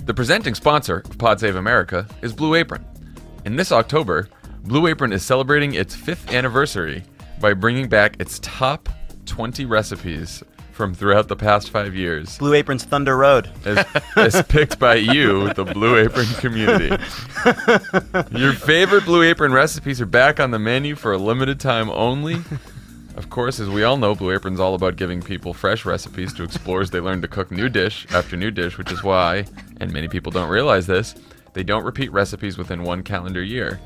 The presenting sponsor of Pod Save America is Blue Apron. In this October, Blue Apron is celebrating its 5th anniversary by bringing back its top 20 recipes from throughout the past 5 years. Blue Apron's Thunder Road. As picked by you, the Blue Apron community. Your favorite Blue Apron recipes are back on the menu for a limited time only. Of course, as we all know, Blue Apron's all about giving people fresh recipes to explore as they learn to cook new dish after new dish, which is why, and many people don't realize this, they don't repeat recipes within one calendar year.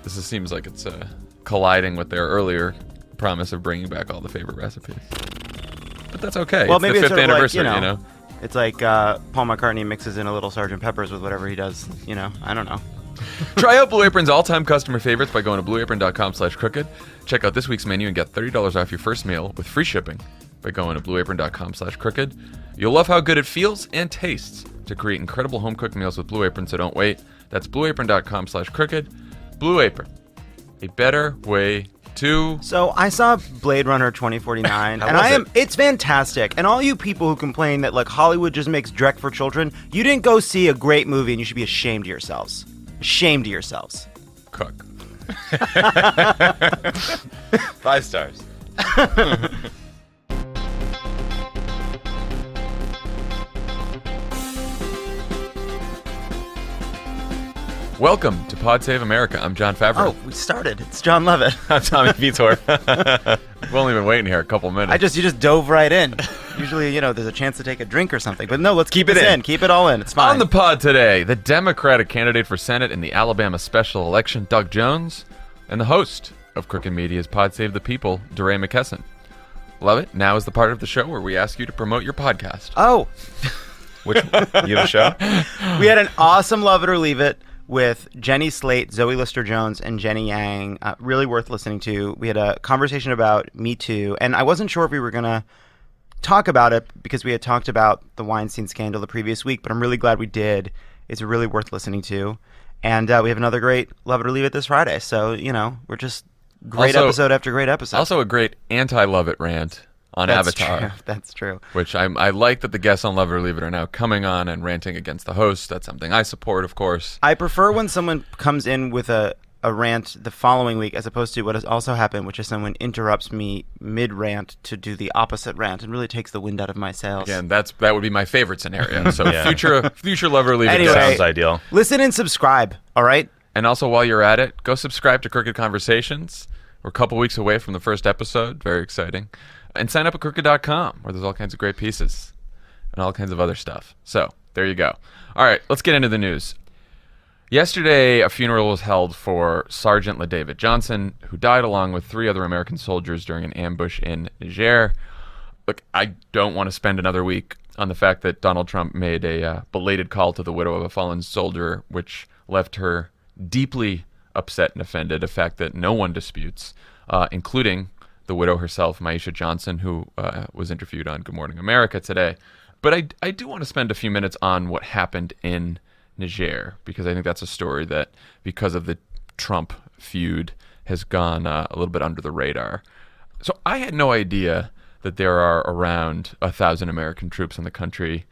This seems like it's colliding with their earlier promise of bringing back all the favorite recipes. But that's okay. Well, it's maybe the it's 5th sort of anniversary, like, you know? It's like Paul McCartney mixes in a little Sgt. Pepper's with whatever he does, I don't know. Try out Blue Apron's all-time customer favorites by going to blueapron.com/crooked. Check out this week's menu and get $30 off your first meal with free shipping by going to blueapron.com/crooked. You'll love how good it feels and tastes to create incredible home-cooked meals with Blue Apron, so don't wait. That's blueapron.com/crooked. Blue Apron, a better way to... So I saw Blade Runner 2049, and it's fantastic. And all you people who complain that like Hollywood just makes dreck for children, you didn't go see a great movie, and you should be ashamed of yourselves. Ashamed of yourselves. Cook. 5 stars. Welcome to Pod Save America. I'm Jon Favreau. Oh, we started. It's Jon Lovett. I'm Tommy Vietor. We've only been waiting here a couple minutes. You just dove right in. Usually, there's a chance to take a drink or something. But no, let's keep it in. Keep it all in. It's fine. On the pod today, the Democratic candidate for Senate in the Alabama special election, Doug Jones, and the host of Crooked Media's Pod Save the People, DeRay McKesson. Lovett, now is the part of the show where we ask you to promote your podcast. Oh. Which you have a show? We had an awesome Love It or Leave It with Jenny Slate, Zoe Lister-Jones, and Jenny Yang. Really worth listening to. We had a conversation about Me Too, and I wasn't sure if we were going to talk about it because we had talked about the Weinstein scandal the previous week, but I'm really glad we did. It's really worth listening to. And we have another great Love It or Leave It this Friday. So, we're just great episode after great episode. Also a great anti-Love It rant on Avatar. True. That's true. Which I like that the guests on Love It or Leave It are now coming on and ranting against the host. That's something I support, of course. I prefer when someone comes in with a rant the following week as opposed to what has also happened, which is someone interrupts me mid-rant to do the opposite rant and really takes the wind out of my sails. Again, that would be my favorite scenario. So future Love It or Leave It sounds ideal. Listen and subscribe, all right? And also, while you're at it, go subscribe to Crooked Conversations. We're a couple weeks away from the first episode. Very exciting. And sign up at crooked.com, where there's all kinds of great pieces and all kinds of other stuff. So, there you go. All right, let's get into the news. Yesterday, a funeral was held for Sergeant LaDavid Johnson, who died along with 3 other American soldiers during an ambush in Niger. Look, I don't want to spend another week on the fact that Donald Trump made a belated call to the widow of a fallen soldier, which left her deeply upset and offended, a fact that no one disputes, including the widow herself, Maisha Johnson, who was interviewed on Good Morning America today. But I do want to spend a few minutes on what happened in Niger, because I think that's a story that, because of the Trump feud, has gone a little bit under the radar. So I had no idea that there are around 1,000 American troops in the country,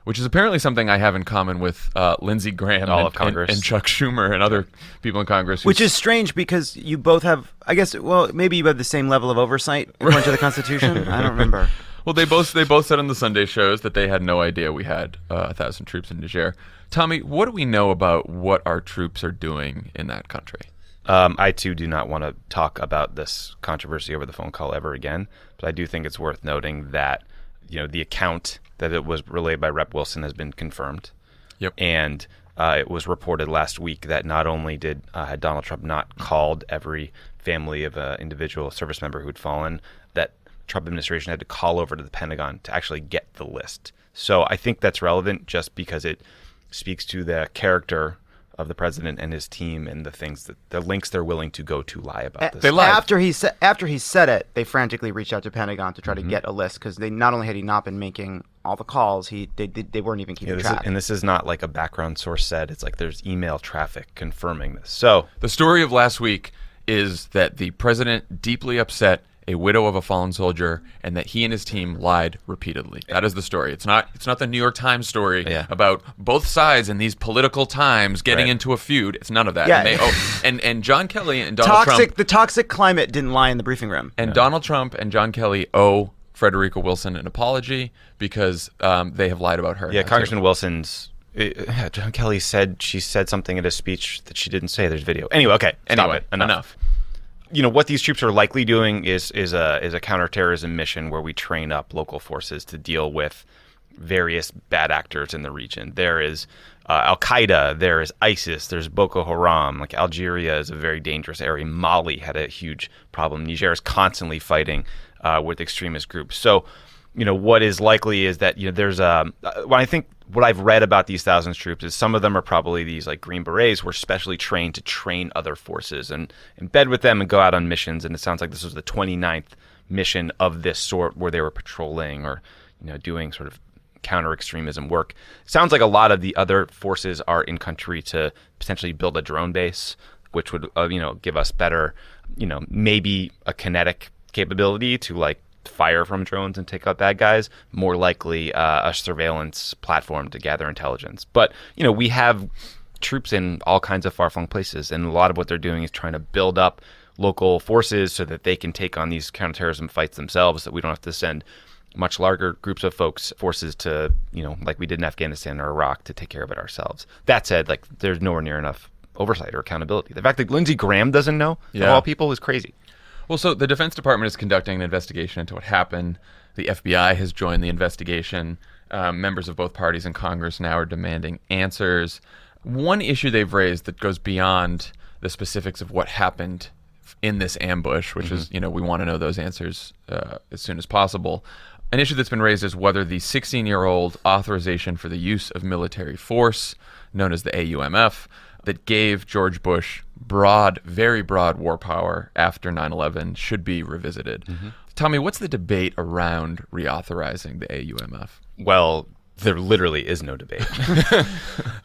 which is apparently something I have in common with Lindsey Graham and Chuck Schumer and other people in Congress. Which is strange because you both have, I guess, well, maybe you have the same level of oversight according to the Constitution. I don't remember. Well, they both said on the Sunday shows that they had no idea we had 1,000 troops in Niger. Tommy, what do we know about what our troops are doing in that country? I, too, do not want to talk about this controversy over the phone call ever again, but I do think it's worth noting that the account that it was relayed by Rep. Wilson has been confirmed. Yep. And it was reported last week that not only had Donald Trump not called every family of an individual service member who'd fallen, that Trump administration had to call over to the Pentagon to actually get the list. So I think that's relevant just because it speaks to the character of the president and his team and the links they're willing to go to lie about this. They lied. After he said it, they frantically reached out to Pentagon to try to get a list because they not only had he not been making all the calls, they weren't even keeping track. And this is not like a background source said. It's like there's email traffic confirming this. So the story of last week is that the president, deeply upset a widow of a fallen soldier, and that he and his team lied repeatedly. That is the story. It's not the New York Times story about both sides in these political times getting into a feud. It's none of that. Yeah. And John Kelly and Donald Trump. The toxic climate didn't lie in the briefing room. And Donald Trump and John Kelly owe Frederica Wilson an apology because they have lied about her. Yeah, Congressman Wilson's... John Kelly said she said something in a speech that she didn't say. There's video. Anyway, stop it. Enough. What these troops are likely doing is a counterterrorism mission where we train up local forces to deal with various bad actors in the region. There is Al Qaeda, there is ISIS, there's Boko Haram. Like Algeria is a very dangerous area. Mali had a huge problem. Niger is constantly fighting with extremist groups. So, what is likely is that there's what I've read about these thousands troops is some of them are probably these like Green Berets who are specially trained to train other forces and embed with them and go out on missions. And it sounds like this was the 29th mission of this sort where they were patrolling or doing sort of counter-extremism work. It sounds like a lot of the other forces are in country to potentially build a drone base, which would give us better, maybe a kinetic capability to like fire from drones and take out bad guys, more likely a surveillance platform to gather intelligence. But, we have troops in all kinds of far-flung places, and a lot of what they're doing is trying to build up local forces so that they can take on these counterterrorism fights themselves, that we don't have to send much larger groups of forces to, like we did in Afghanistan or Iraq, to take care of it ourselves. That said, like, there's nowhere near enough oversight or accountability. The fact that Lindsey Graham doesn't know, of all people, is crazy. Well, so the Defense Department is conducting an investigation into what happened. The FBI has joined the investigation. Members of both parties in Congress now are demanding answers. One issue they've raised that goes beyond the specifics of what happened in this ambush, which is, we want to know those answers as soon as possible. An issue that's been raised is whether the 16-year-old authorization for the use of military force, known as the AUMF, that gave George Bush very broad war power after 9/11 should be revisited. Tommy, what's the debate around reauthorizing the AUMF? Well, there literally is no debate.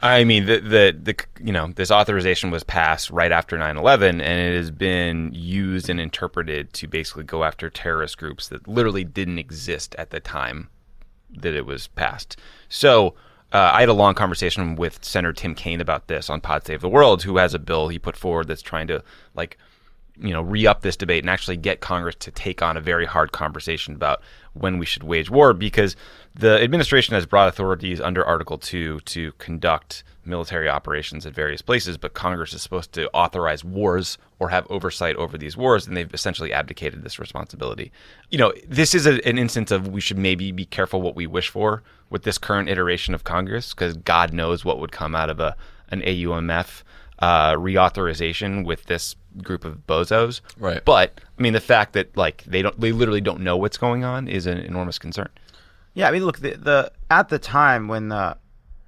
I mean, this authorization was passed right after 9/11, and it has been used and interpreted to basically go after terrorist groups that literally didn't exist at the time that it was passed. So I had a long conversation with Senator Tim Kaine about this on Pod Save the World, who has a bill he put forward that's trying to re-up this debate and actually get Congress to take on a very hard conversation about when we should wage war, because the administration has broad authorities under Article 2 to conduct military operations at various places, but Congress is supposed to authorize wars or have oversight over these wars, and they've essentially abdicated this responsibility. This is an instance of we should maybe be careful what we wish for with this current iteration of Congress, because God knows what would come out of an AUMF reauthorization with this group of bozos. Right. But I mean, the fact that they literally don't know what's going on is an enormous concern. Yeah, I mean, look, at the time when the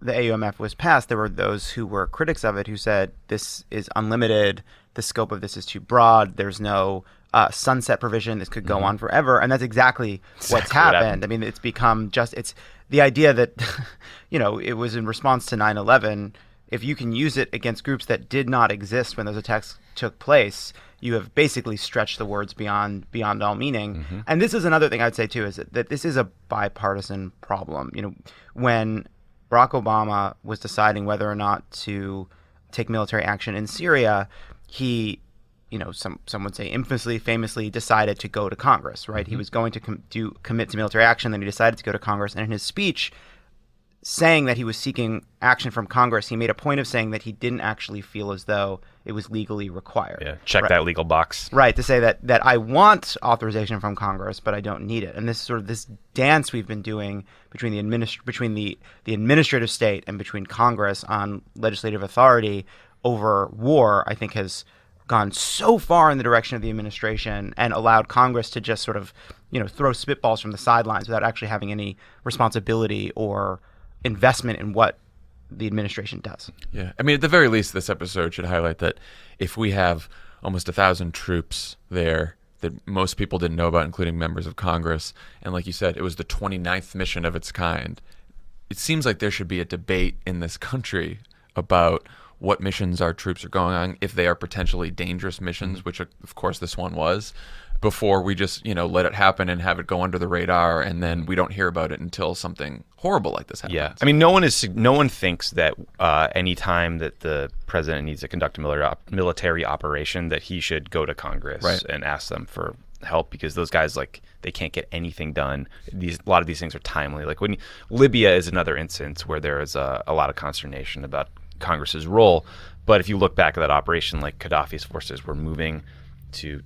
AUMF was passed, there were those who were critics of it who said this is unlimited, the scope of this is too broad, there's no sunset provision, this could go on forever, and that's exactly what's happened. I mean, it's become it's the idea that it was in response to 9/11. If you can use it against groups that did not exist when those attacks took place, you have basically stretched the words beyond all meaning. And this is another thing I'd say too, is that this is a bipartisan problem. When Barack Obama was deciding whether or not to take military action in Syria, he, some would say famously decided to go to Congress, right? He was going to commit to military action, then he decided to go to Congress. And in his speech, saying that he was seeking action from Congress, he made a point of saying that he didn't actually feel as though it was legally required. Yeah, check that legal box. Right, to say that I want authorization from Congress, but I don't need it. And this dance we've been doing between the administrative state and between Congress on legislative authority over war, I think has gone so far in the direction of the administration and allowed Congress to just sort of, throw spitballs from the sidelines without actually having any responsibility or investment in what the administration does. Yeah. I mean, at the very least, this episode should highlight that if we have almost 1,000 troops there that most people didn't know about, including members of Congress, and like you said, it was the 29th mission of its kind, it seems like there should be a debate in this country about what missions our troops are going on, if they are potentially dangerous missions, which of course this one was. before we just, let it happen and have it go under the radar, and then we don't hear about it until something horrible like this happens. Yeah, I mean, no one thinks that any time that the president needs to conduct a military operation that he should go to Congress and ask them for help, because those guys, they can't get anything done. A lot of these things are timely. Like when Libya is another instance where there is a lot of consternation about Congress's role. But if you look back at that operation, like Gaddafi's forces were moving to,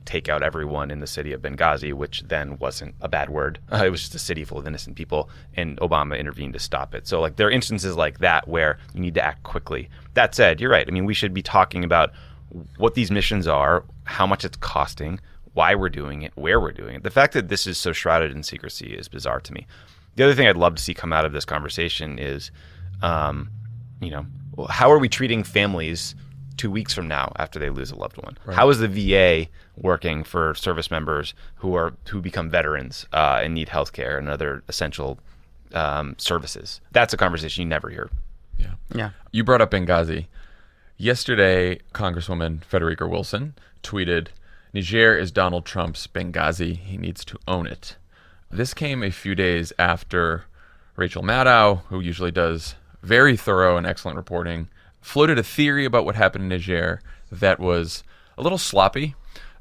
take out everyone in the city of Benghazi, which then wasn't a bad word. It was just a city full of innocent people, and Obama intervened to stop it. So there are instances like that where you need to act quickly. That said, you're right. I mean, we should be talking about what these missions are, how much it's costing, why we're doing it, where we're doing it. The fact that this is so shrouded in secrecy is bizarre to me. The other thing I'd love to see come out of this conversation is, how are we treating families 2 weeks from now after they lose a loved one? Right. How is the VA working for service members who become veterans and need health care and other essential services? That's a conversation you never hear. Yeah. You brought up Benghazi. Yesterday, Congresswoman Frederica Wilson tweeted, "Niger is Donald Trump's Benghazi. He needs to own it." This came a few days after Rachel Maddow, who usually does very thorough and excellent reporting, floated a theory about what happened in Niger that was a little sloppy.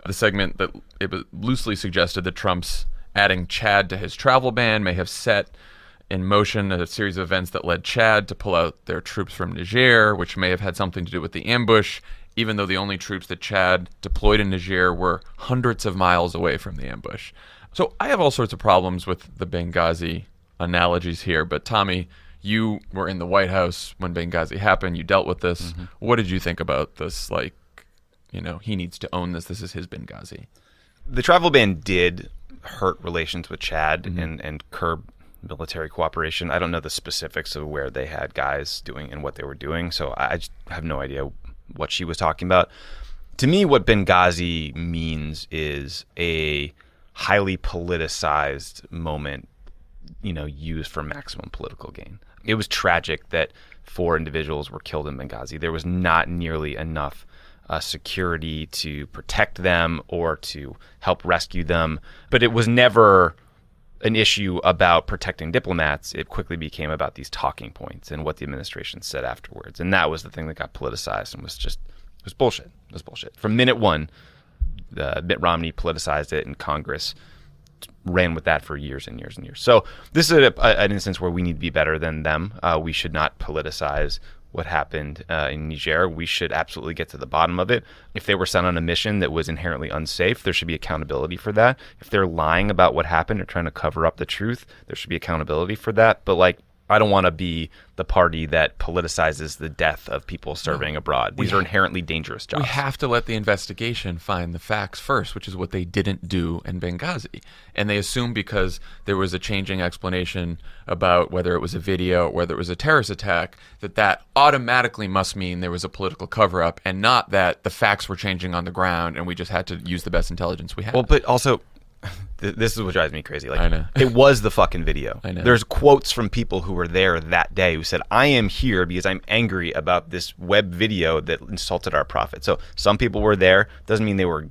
The segment that it was loosely suggested that Trump's adding Chad to his travel ban may have set in motion a series of events that led Chad to pull out their troops from Niger, which may have had something to do with the ambush, even though the only troops that Chad deployed in Niger were hundreds of miles away from the ambush. So I have all sorts of problems with the Benghazi analogies here, but Tommy, you were in the White House when Benghazi happened. You dealt with this. Mm-hmm. What did you think about this? He needs to own this. This is his Benghazi. The travel ban did hurt relations with Chad and curb military cooperation. I don't know the specifics of where they had guys doing and what they were doing, so I just have no idea what she was talking about. To me, what Benghazi means is a highly politicized moment, used for maximum political gain. It was tragic that 4 individuals were killed in Benghazi. There was not nearly enough security to protect them or to help rescue them. But it was never an issue about protecting diplomats. It quickly became about these talking points and what the administration said afterwards. And that was the thing that got politicized and it was bullshit. It was bullshit. From minute one, Mitt Romney politicized it, and Congress ran with that for years and years and years. So this is an instance where we need to be better than them. We should not politicize what happened in Niger. We should absolutely get to the bottom of it. If they were sent on a mission that was inherently unsafe, there should be accountability for that. If they're lying about what happened or trying to cover up the truth, there should be accountability for that. But I don't want to be the party that politicizes the death of people serving abroad. These are inherently dangerous jobs. We have to let the investigation find the facts first, which is what they didn't do in Benghazi. And they assume because there was a changing explanation about whether it was a video or whether it was a terrorist attack, that automatically must mean there was a political cover-up, and not that the facts were changing on the ground and we just had to use the best intelligence we had. Well, but also, this is what drives me crazy. I know. It was the fucking video. I know. There's quotes from people who were there that day who said, "I am here because I'm angry about this web video that insulted our prophet." So some people were there. Doesn't mean they were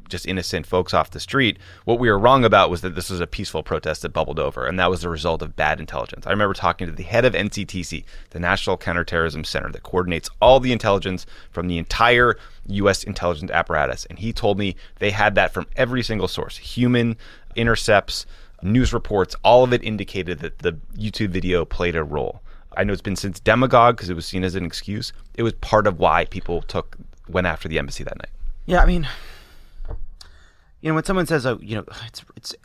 just innocent folks off the street. What we were wrong about was that this was a peaceful protest that bubbled over, and that was the result of bad intelligence. I remember talking to the head of NCTC, the National Counterterrorism Center that coordinates all the intelligence from the entire U.S. intelligence apparatus, and he told me they had that from every single source: human intercepts, news reports. All of it indicated that the YouTube video played a role. I know it's been since demagogue because it was seen as an excuse. It was part of why people went after the embassy that night. Yeah, I mean, when someone says,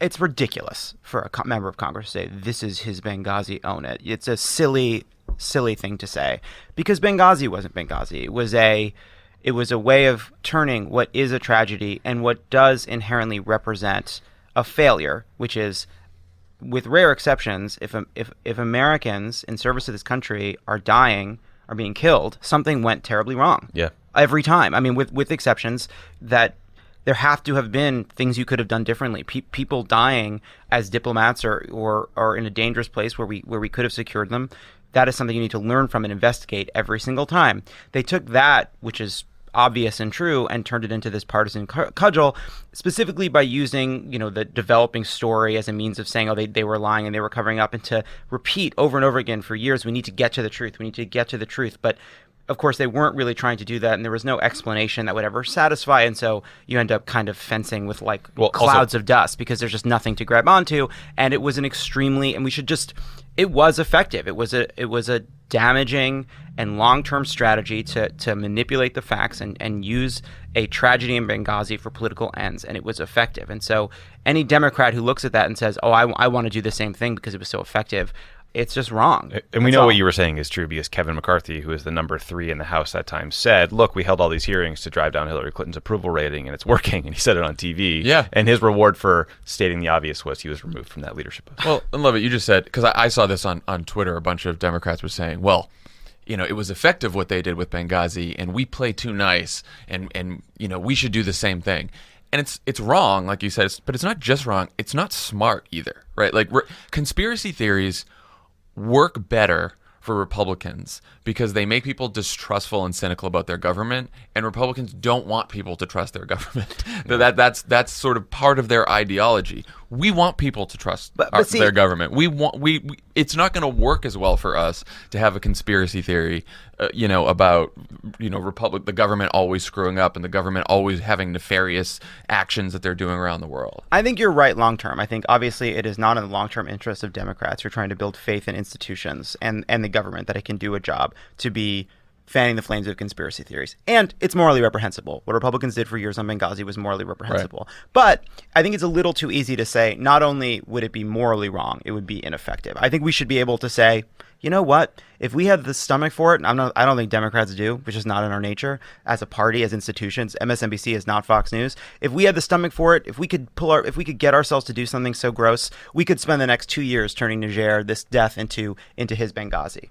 it's ridiculous for a member of Congress to say, "This is his Benghazi, own it." It's a silly thing to say, because Benghazi wasn't Benghazi. It was a way of turning what is a tragedy and what does inherently represent a failure, which is, with rare exceptions, if Americans in service to this country are dying, are being killed, something went terribly wrong. Yeah. Every time. I mean, with exceptions that there have to have been things you could have done differently. People dying as diplomats or in a dangerous place where we could have secured them. That is something you need to learn from and investigate every single time. They took that, which is obvious and true and turned it into this partisan cudgel, specifically by using, the developing story as a means of saying, oh, they were lying and they were covering up, and to repeat over and over again for years, we need to get to the truth. We need to get to the truth. But of course, they weren't really trying to do that, and there was no explanation that would ever satisfy, and so you end up kind of fencing with clouds of dust because there's just nothing to grab onto, and it was it was effective. It was a damaging and long-term strategy to manipulate the facts and use a tragedy in Benghazi for political ends, and it was effective. And so any Democrat who looks at that and says, oh, I want to do the same thing because it was so effective, it's just wrong. And we know what you were saying is true because Kevin McCarthy, who was the number 3 in the House that time, said, look, we held all these hearings to drive down Hillary Clinton's approval rating, and it's working. And he said it on TV. Yeah. And his reward for stating the obvious was he was removed from that leadership post. Well, and Lovett, you just said, because I saw this on Twitter, a bunch of Democrats were saying, well, it was effective what they did with Benghazi, and we play too nice, and we should do the same thing. And it's wrong, like you said, but it's not just wrong. It's not smart either, right? Like conspiracy theories work better for Republicans because they make people distrustful and cynical about their government, and Republicans don't want people to trust their government. That's sort of part of their ideology. We want people to trust their government. It's not going to work as well for us to have a conspiracy theory, about the government always screwing up and the government always having nefarious actions that they're doing around the world. I think you're right long term. I think obviously it is not in the long term interest of Democrats who are trying to build faith in institutions and the government that it can do a job to be fanning the flames of conspiracy theories. And it's morally reprehensible. What Republicans did for years on Benghazi was morally reprehensible. Right. But I think it's a little too easy to say not only would it be morally wrong, it would be ineffective. I think we should be able to say, you know what? If we had the stomach for it, and I don't think Democrats do, which is not in our nature as a party, as institutions. MSNBC is not Fox News. If we had the stomach for it, if we could get ourselves to do something so gross, we could spend the next 2 years turning Niger, this death, into his Benghazi.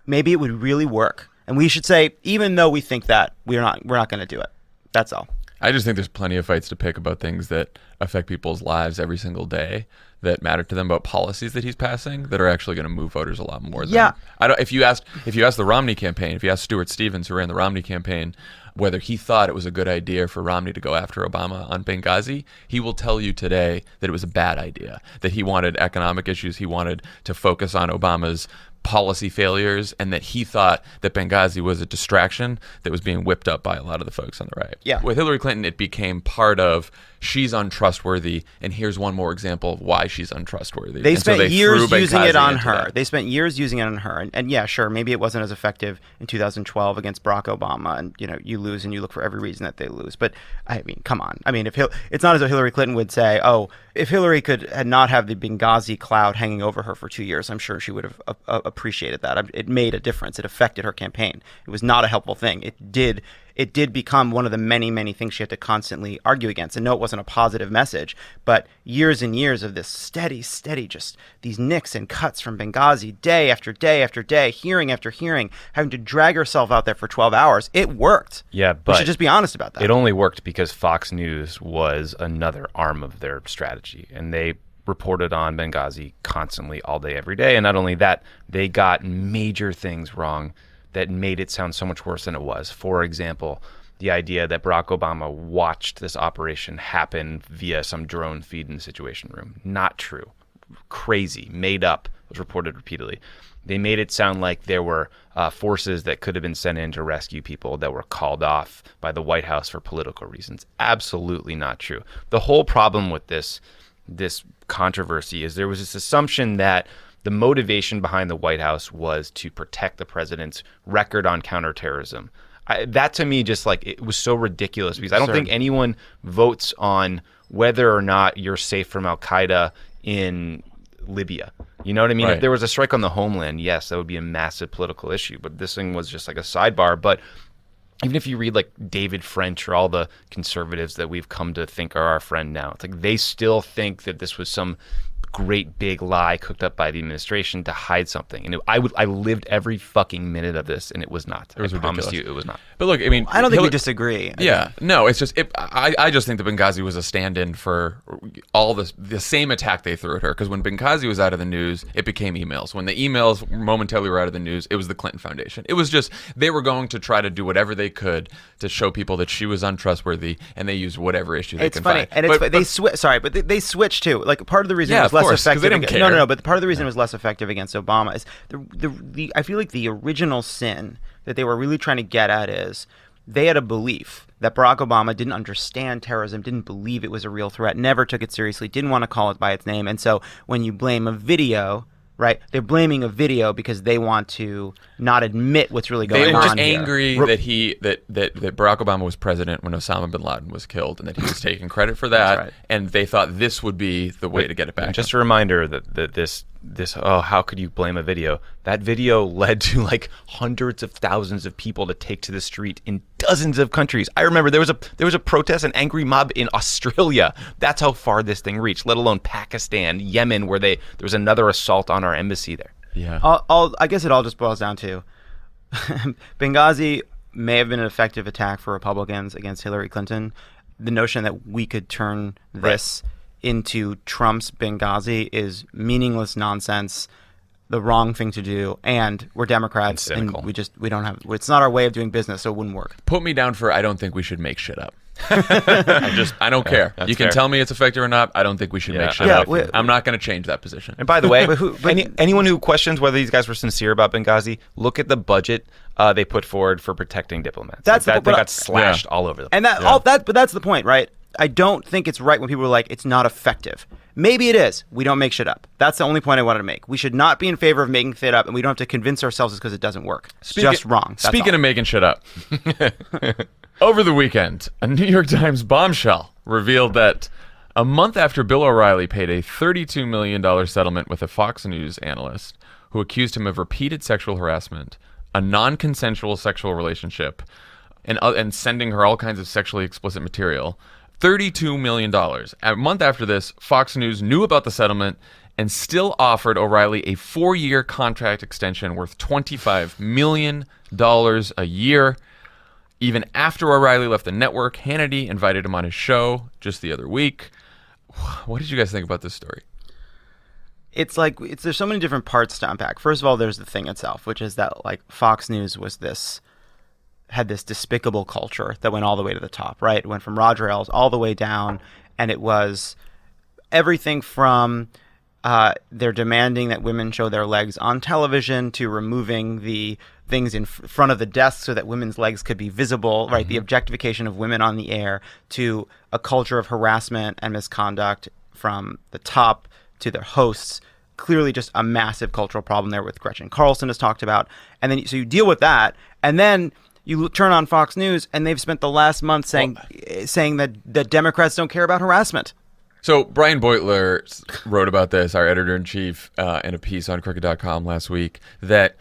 Maybe it would really work. And we should say, even though we think that, we're not going to do it. That's all. I just think there's plenty of fights to pick about things that affect people's lives every single day that matter to them, about policies that he's passing that are actually going to move voters a lot more than. If you asked the Romney campaign, if you asked Stuart Stevens, who ran the Romney campaign, whether he thought it was a good idea for Romney to go after Obama on Benghazi, he will tell you today that it was a bad idea, that he wanted economic issues, he wanted to focus on Obama's policy failures, and that he thought that Benghazi was a distraction that was being whipped up by a lot of the folks on the right. Yeah. With Hillary Clinton, it became part of she's untrustworthy, and here's one more example of why she's untrustworthy. They spent years using it on her. They spent years using it on her. And yeah, sure, maybe it wasn't as effective in 2012 against Barack Obama, and you lose and you look for every reason that they lose. But I mean, come on. I mean, it's not as though Hillary Clinton would say, oh, if Hillary had not have the Benghazi cloud hanging over her for 2 years, I'm sure she would have appreciated that. It made a difference. It affected her campaign. It was not a helpful thing. It did become one of the many, many things she had to constantly argue against. And no, it wasn't a positive message, but years and years of this steady, just these nicks and cuts from Benghazi, day after day after day, hearing after hearing, having to drag herself out there for 12 hours. It worked. Yeah, but we should just be honest about that. It only worked because Fox News was another arm of their strategy, and they reported on Benghazi constantly, all day, every day. And not only that, they got major things wrong that made it sound so much worse than it was. For example, the idea that Barack Obama watched this operation happen via some drone feed in the Situation Room. Not true. Crazy. Made up. Was reported repeatedly. They made it sound like there were forces that could have been sent in to rescue people that were called off by the White House for political reasons. Absolutely not true. The whole problem with this controversy is there was this assumption that the motivation behind the White House was to protect the president's record on counterterrorism. That to me just it was so ridiculous because I don't think anyone votes on whether or not you're safe from Al-Qaeda in Libya. You know what I mean? Right. If there was a strike on the homeland, yes, that would be a massive political issue. But this thing was just like a sidebar. But even if you read David French or all the conservatives that we've come to think are our friend now, it's they still think that this was some great big lie cooked up by the administration to hide something. And I lived every fucking minute of this, and it was not. It was I promise ridiculous. you, it was not. But look, I mean, I don't think we disagree. Yeah, no, it's just I just think that Benghazi was a stand-in for all the same attack they threw at her. Because when Benghazi was out of the news, it became emails. When the emails momentarily were out of the news, it was the Clinton Foundation. It was just they were going to try to do whatever they could to show people that she was untrustworthy, and they used whatever issue they It's could funny, find. and they switched too. Like part of the reason it Yeah, was of less course, 'cause they effective. didn't care. No. But part of the reason it was less effective against Obama is the I feel like the original sin that they were really trying to get at is they had a belief that Barack Obama didn't understand terrorism, didn't believe it was a real threat, never took it seriously, didn't want to call it by its name, and so when you blame a video. Right, they're blaming a video because they want to not admit what's really going on. They were just here. angry that Barack Obama was president when Osama bin Laden was killed, and that he was taking credit for that. right. And they thought this would be the way to get it back. Just a reminder that this how could you blame a video? That video led to like hundreds of thousands of people to take to the street in dozens of countries. I remember there was a protest, an angry mob in Australia. That's how far this thing reached. Let alone Pakistan, Yemen, where there was another assault on our embassy there. Yeah. I guess it all just boils down to Benghazi may have been an effective attack for Republicans against Hillary Clinton. The notion that we could turn this into Trump's Benghazi is meaningless nonsense, the wrong thing to do, and we're Democrats, and we don't have. It's not our way of doing business, so it wouldn't work. Put me down for I don't think we should make shit up. I don't care. You can fair. tell me it's effective or not. I don't think we should make shit up. I'm not going to change that position. And by the way, anyone who questions whether these guys were sincere about Benghazi, look at the budget they put forward for protecting diplomats. They got slashed all over them. And but that's the point, right? I don't think it's right when people are like, it's not effective. Maybe it is. We don't make shit up. That's the only point I wanted to make. We should not be in favor of making shit up, and we don't have to convince ourselves it's because it doesn't work. It's just wrong. Speaking of making shit up, over the weekend, a New York Times bombshell revealed that a month after Bill O'Reilly paid a $32 million settlement with a Fox News analyst who accused him of repeated sexual harassment, a non-consensual sexual relationship, and sending her all kinds of sexually explicit material, $32 million. A month after this, Fox News knew about the settlement and still offered O'Reilly a 4-year contract extension worth $25 million a year. Even after O'Reilly left the network, Hannity invited him on his show just the other week. What did you guys think about this story? It's like there's so many different parts to unpack. First of all, there's the thing itself, which is that like Fox News had this despicable culture that went all the way to the top, right? It went from Roger Ailes all the way down, and it was everything from they're demanding that women show their legs on television to removing the things in front of the desk so that women's legs could be visible, right? Mm-hmm. The objectification of women on the air, to a culture of harassment and misconduct from the top to their hosts. Clearly just a massive cultural problem there with Gretchen Carlson has talked about. And then so you deal with that, and then you turn on Fox News, and they've spent the last month saying that Democrats don't care about harassment. So Brian Beutler wrote about this, our editor-in-chief, in a piece on Crooked.com last week, that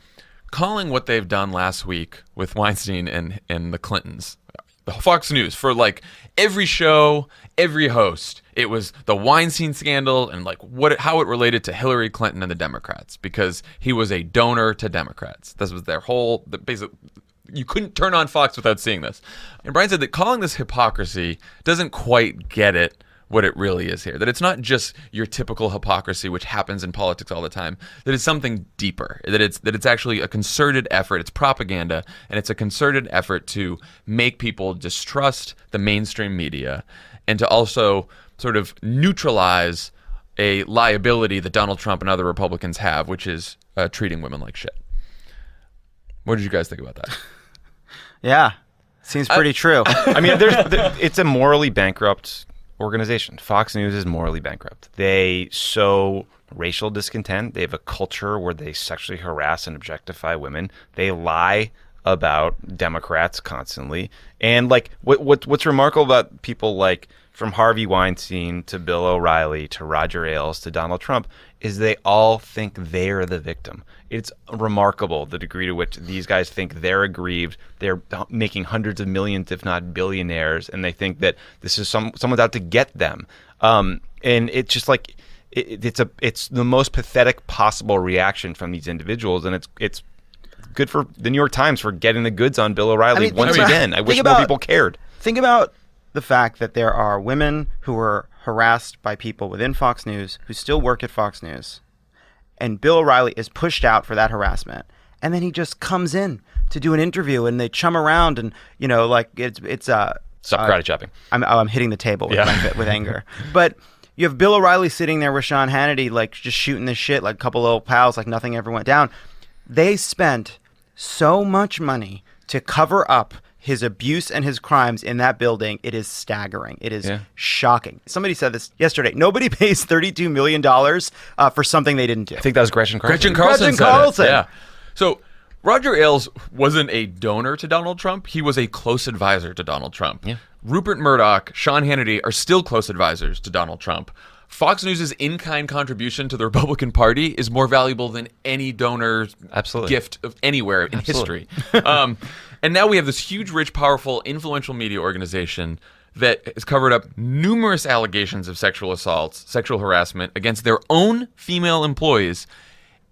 calling what they've done last week with Weinstein and the Clintons, the Fox News, for like every show, every host, it was the Weinstein scandal and like how it related to Hillary Clinton and the Democrats, because he was a donor to Democrats. This was their whole basic. You couldn't turn on Fox without seeing this. And Brian said that calling this hypocrisy doesn't quite get it what it really is here. That it's not just your typical hypocrisy, which happens in politics all the time. That it's something deeper. That it's actually a concerted effort. It's propaganda, and it's a concerted effort to make people distrust the mainstream media, and to also sort of neutralize a liability that Donald Trump and other Republicans have, which is treating women like shit. What did you guys think about that? Yeah, seems pretty true. I mean, it's a morally bankrupt organization. Fox News is morally bankrupt. They sow racial discontent. They have a culture where they sexually harass and objectify women. They lie about Democrats constantly. And like what's remarkable about people like from Harvey Weinstein to Bill O'Reilly to Roger Ailes to Donald Trump is they all think they're the victim. It's remarkable the degree to which these guys think they're aggrieved. They're making hundreds of millions, if not billionaires, and they think that this is someone's out to get them. And it's just like it's the most pathetic possible reaction from these individuals, and it's good for the New York Times for getting the goods on Bill O'Reilly once again. I wish more people cared. Think about the fact that there are women who were harassed by people within Fox News who still work at Fox News, and Bill O'Reilly is pushed out for that harassment, and then he just comes in to do an interview, and they chum around, and it's Stop karate chopping. I'm hitting the table with anger, but you have Bill O'Reilly sitting there with Sean Hannity, like just shooting this shit like a couple little pals, like nothing ever went down. They spent so much money to cover up his abuse and his crimes in that building. It is staggering. It is shocking. Somebody said this yesterday. Nobody pays $32 million for something they didn't do. I think that was Gretchen Carlson. Gretchen Carlson. Yeah. So Roger Ailes wasn't a donor to Donald Trump. He was a close advisor to Donald Trump. Yeah. Rupert Murdoch, Sean Hannity are still close advisors to Donald Trump. Fox News' in-kind contribution to the Republican Party is more valuable than any donor's gift of anywhere in history. And now we have this huge, rich, powerful, influential media organization that has covered up numerous allegations of sexual assaults, sexual harassment against their own female employees,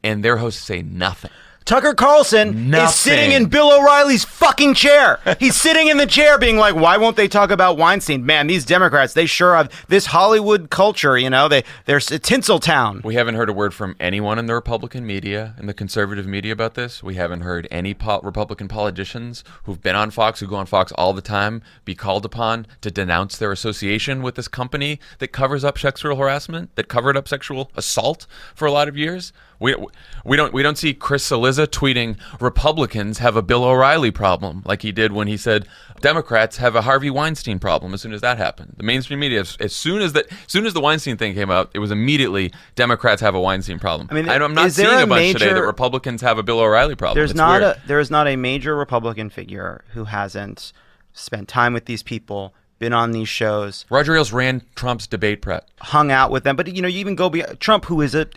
and their hosts say nothing. Tucker Carlson is sitting in Bill O'Reilly's fucking chair. He's sitting in the chair being like, why won't they talk about Weinstein? Man, these Democrats, they sure have this Hollywood culture, they're a Tinseltown. We haven't heard a word from anyone in the Republican media and the conservative media about this. We haven't heard any Republican politicians who've been on Fox, who go on Fox all the time, be called upon to denounce their association with this company that covers up sexual harassment, that covered up sexual assault for a lot of years. We don't see Chris Cillizza tweeting Republicans have a Bill O'Reilly problem like he did when he said Democrats have a Harvey Weinstein problem. As soon as that happened, the mainstream media, as soon as the Weinstein thing came out, it was immediately Democrats have a Weinstein problem. I mean, I'm not seeing a bunch today that Republicans have a Bill O'Reilly problem. There is not a major Republican figure who hasn't spent time with these people, been on these shows. Roger Ailes ran Trump's debate prep, hung out with them, but you even go beyond Trump, who is a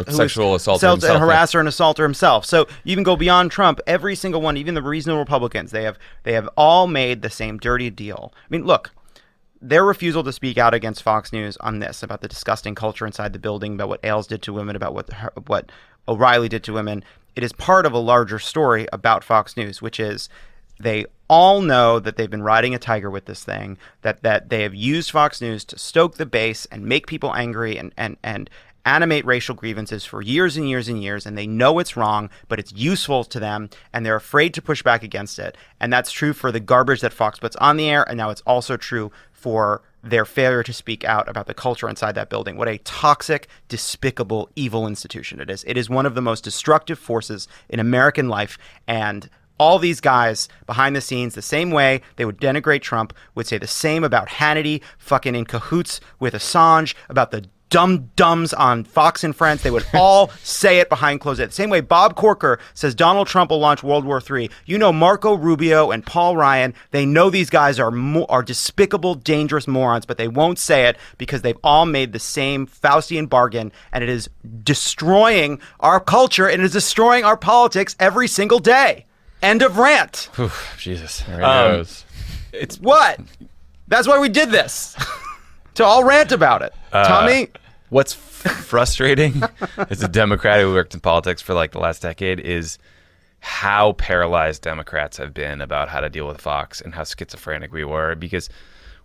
sexual assaulter, harasser and assaulter himself. So you even go beyond Trump. Every single one, even the reasonable Republicans, they have all made the same dirty deal. I mean, look, their refusal to speak out against Fox News on this, about the disgusting culture inside the building, about what Ailes did to women, about what O'Reilly did to women, it is part of a larger story about Fox News, which is they all know that they've been riding a tiger with this thing, that they have used Fox News to stoke the base and make people angry and animate racial grievances for years and years and years, and they know it's wrong, but it's useful to them, and they're afraid to push back against it. And that's true for the garbage that Fox puts on the air, and now it's also true for their failure to speak out about the culture inside that building. What a toxic, despicable, evil institution it is. It is one of the most destructive forces in American life, and all these guys behind the scenes, the same way they would denigrate Trump, would say the same about Hannity, fucking in cahoots with Assange, about the dum-dums on Fox and Friends. They would all say it behind closed doors. The same way Bob Corker says Donald Trump will launch World War III. Marco Rubio and Paul Ryan, they know these guys are despicable, dangerous morons, but they won't say it because they've all made the same Faustian bargain, and it is destroying our culture and it is destroying our politics every single day. End of rant. Oof, Jesus. There he goes. It's what? That's why we did this. To all rant about it. Tommy? What's frustrating as a Democrat who worked in politics for like the last decade is how paralyzed Democrats have been about how to deal with Fox and how schizophrenic we were, because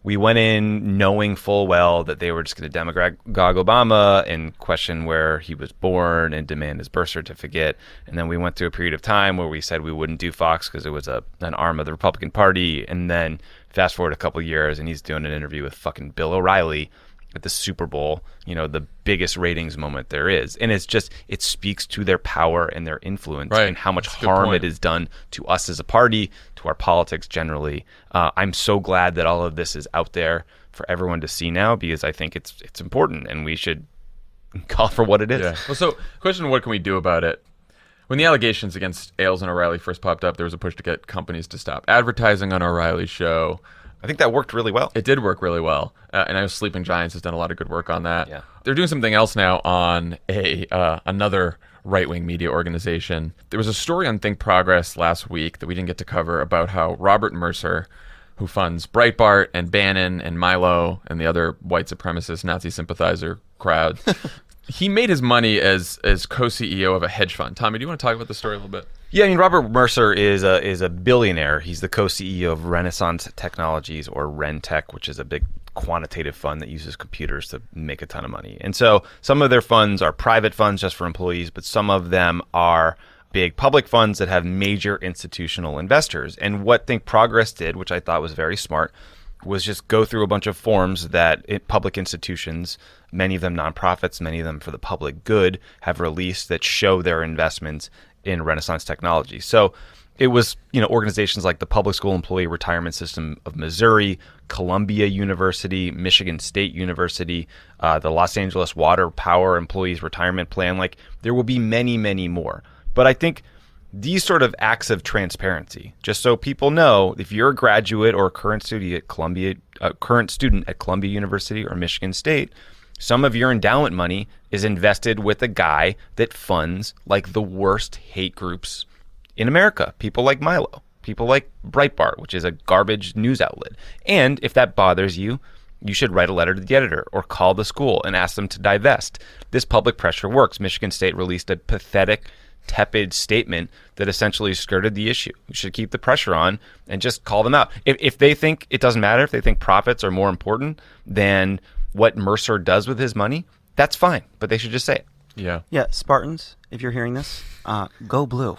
we went in knowing full well that they were just going to demagogue Obama and question where he was born and demand his birth certificate. And then we went through a period of time where we said we wouldn't do Fox because it was an arm of the Republican Party. And then fast forward a couple of years and he's doing an interview with fucking Bill O'Reilly at the Super Bowl, the biggest ratings moment there is. And it's just, it speaks to their power and their influence and how much harm it has done to us as a party, to our politics generally. I'm so glad that all of this is out there for everyone to see now, because I think it's important and we should call for what it is. Yeah. Well, so question, what can we do about it? When the allegations against Ailes and O'Reilly first popped up, there was a push to get companies to stop advertising on O'Reilly's show. I think that worked really well. It did work really well. And I know Sleeping Giants has done a lot of good work on that. Yeah. They're doing something else now on another right-wing media organization. There was a story on Think Progress last week that we didn't get to cover about how Robert Mercer, who funds Breitbart and Bannon and Milo and the other white supremacist Nazi sympathizer crowd, He made his money as co-CEO of a hedge fund. Tommy, do you want to talk about the story a little bit? Yeah, I mean, Robert Mercer is a billionaire. He's the co-CEO of Renaissance Technologies, or RenTech, which is a big quantitative fund that uses computers to make a ton of money. And so some of their funds are private funds just for employees, but some of them are big public funds that have major institutional investors. And what Think Progress did, which I thought was very smart, was just go through a bunch of forms that public institutions, many of them nonprofits, many of them for the public good, have released that show their investments in Renaissance Technology. So it was, organizations like the Public School Employee Retirement System of Missouri, Columbia University, Michigan State University, the Los Angeles Water Power Employees Retirement Plan. Like, there will be many, many more. But I think these sort of acts of transparency, just so people know, if you're a graduate or a current student at Columbia University or Michigan State, some of your endowment money is invested with a guy that funds like the worst hate groups in America. People like Milo, people like Breitbart, which is a garbage news outlet. And if that bothers you, you should write a letter to the editor or call the school and ask them to divest. This public pressure works. Michigan State released a pathetic, tepid statement that essentially skirted the issue. We should keep the pressure on and just call them out. If they think it doesn't matter, if they think profits are more important than what Mercer does with his money, that's fine, but they should just say it. Yeah. Yeah, Spartans, if you're hearing this, go blue.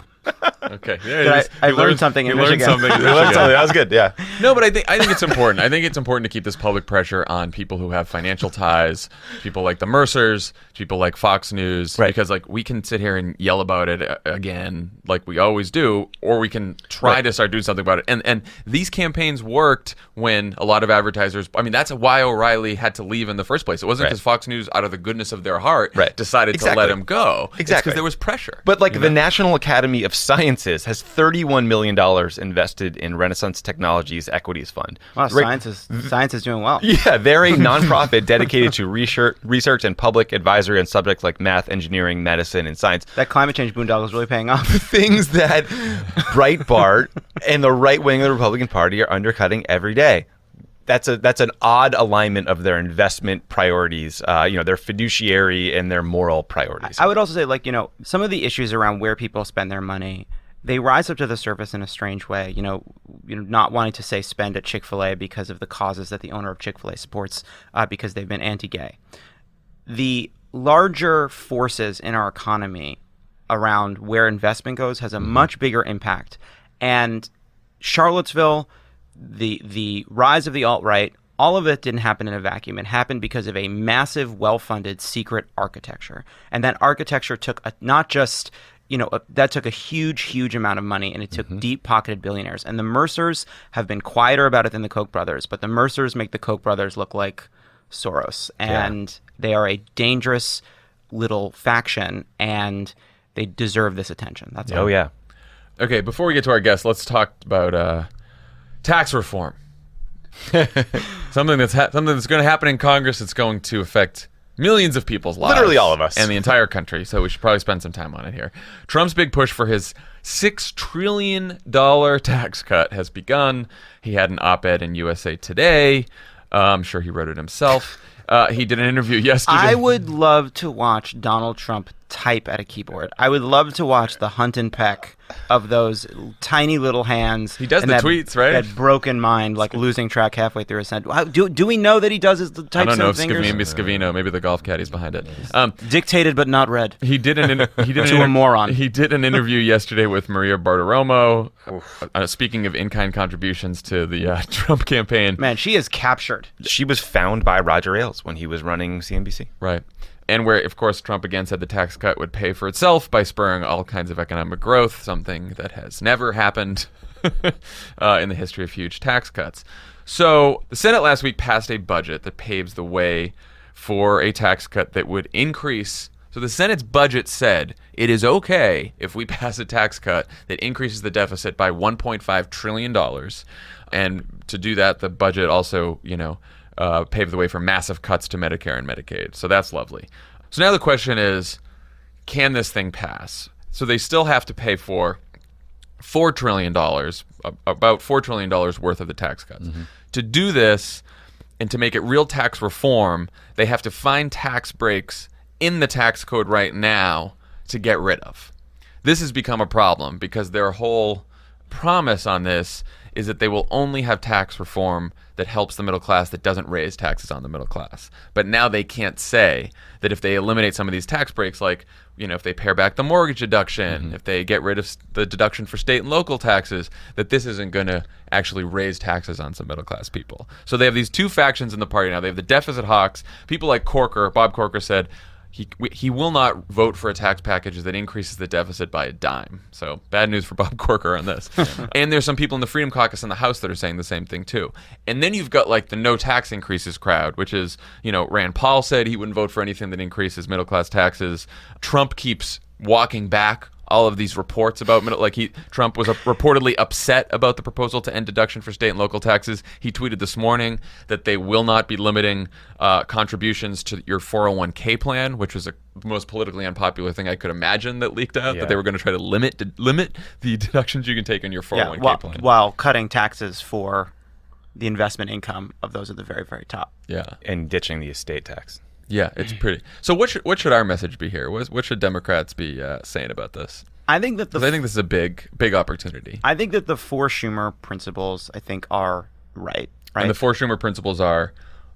Okay. Yeah, I learned something in Michigan. That was good. Yeah. No, but I think it's important. I think it's important to keep this public pressure on people who have financial ties, people like the Mercers, people like Fox News, right. Because we can sit here and yell about it again, like we always do, or we can try to start doing something about it. And these campaigns worked when a lot of advertisers. I mean, that's why O'Reilly had to leave in the first place. It wasn't because Fox News, out of the goodness of their heart, decided to let him go. It's because there was pressure. But the National Academy of Sciences has $31 million invested in Renaissance Technologies Equities Fund. Wow, science is doing well. Yeah, they're a nonprofit dedicated to research and public advisory on subjects like math, engineering, medicine, and science. That climate change boondoggle is really paying off. Things that Breitbart and the right wing of the Republican Party are undercutting every day. That's an odd alignment of their investment priorities, their fiduciary and their moral priorities. I would also say, some of the issues around where people spend their money, they rise up to the surface in a strange way. Not wanting to say spend at Chick-fil-A because of the causes that the owner of Chick-fil-A supports, because they've been anti-gay. The larger forces in our economy around where investment goes has a much bigger impact. And Charlottesville, the rise of the alt-right, all of it didn't happen in a vacuum. It happened because of a massive, well-funded secret architecture. And that architecture took that took a huge, huge amount of money, and it took deep-pocketed billionaires. And the Mercers have been quieter about it than the Koch brothers, but the Mercers make the Koch brothers look like Soros. And they are a dangerous little faction, and they deserve this attention. That's all. Oh, yeah. Okay, before we get to our guests, let's talk about tax reform. something that's going to happen in Congress that's going to affect millions of people's lives. Literally all of us. And the entire country, so we should probably spend some time on it here. Trump's big push for his $6 trillion tax cut has begun. He had an op-ed in USA Today. I'm sure he wrote it himself. He did an interview yesterday. I would love to watch Donald Trump type at a keyboard. I would love to watch the hunt and peck of those tiny little hands. He does the tweets, right? That broken mind, like losing track halfway through a sentence. Do we know that he does his types? I don't know if fingers? Scavino, maybe the golf caddy's behind it. Dictated but not read. He did to a moron. He did an interview yesterday with Maria Bartiromo. Speaking of in-kind contributions to the Trump campaign, man, she is captured. She was found by Roger Ailes when he was running CNBC. Right. And where, of course, Trump again said the tax cut would pay for itself by spurring all kinds of economic growth, something that has never happened in the history of huge tax cuts. So the Senate last week passed a budget that paves the way for a tax cut that would increase. So the Senate's budget said it is okay if we pass a tax cut that increases the deficit by $1.5 trillion. And to do that, the budget also, paved the way for massive cuts to Medicare and Medicaid. So that's lovely. So now the question is, can this thing pass? So they still have to pay for $4 trillion, about $4 trillion worth of the tax cuts. To do this and to make it real tax reform, they have to find tax breaks in the tax code right now to get rid of. This has become a problem because their whole promise on this is that they will only have tax reform that helps the middle class, that doesn't raise taxes on the middle class. But now they can't say that if they eliminate some of these tax breaks, like, if they pare back the mortgage deduction, if they get rid of the deduction for state and local taxes, that this isn't going to actually raise taxes on some middle class people. So they have these two factions in the party now. They have the deficit hawks. People like Corker, Bob Corker said, he will not vote for a tax package that increases the deficit by a dime. So bad news for Bob Corker on this. And there's some people in the Freedom Caucus in the House that are saying the same thing too. And then you've got like the no tax increases crowd, which is, Rand Paul said he wouldn't vote for anything that increases middle class taxes. Trump keeps walking back all of these reports about Trump was reportedly upset about the proposal to end deduction for state and local taxes. He tweeted this morning that they will not be limiting contributions to your 401k plan, which was the most politically unpopular thing I could imagine that leaked out. Yeah. That they were going to try to limit the deductions you can take in your 401k plan, while cutting taxes for the investment income of those at the very, very top. Yeah, and ditching the estate tax. Yeah, it's pretty. So what should our message be here? What should Democrats be saying about this? I think that I think this is a big opportunity. I think that the four Schumer principles, I think, are right. And the four Schumer principles are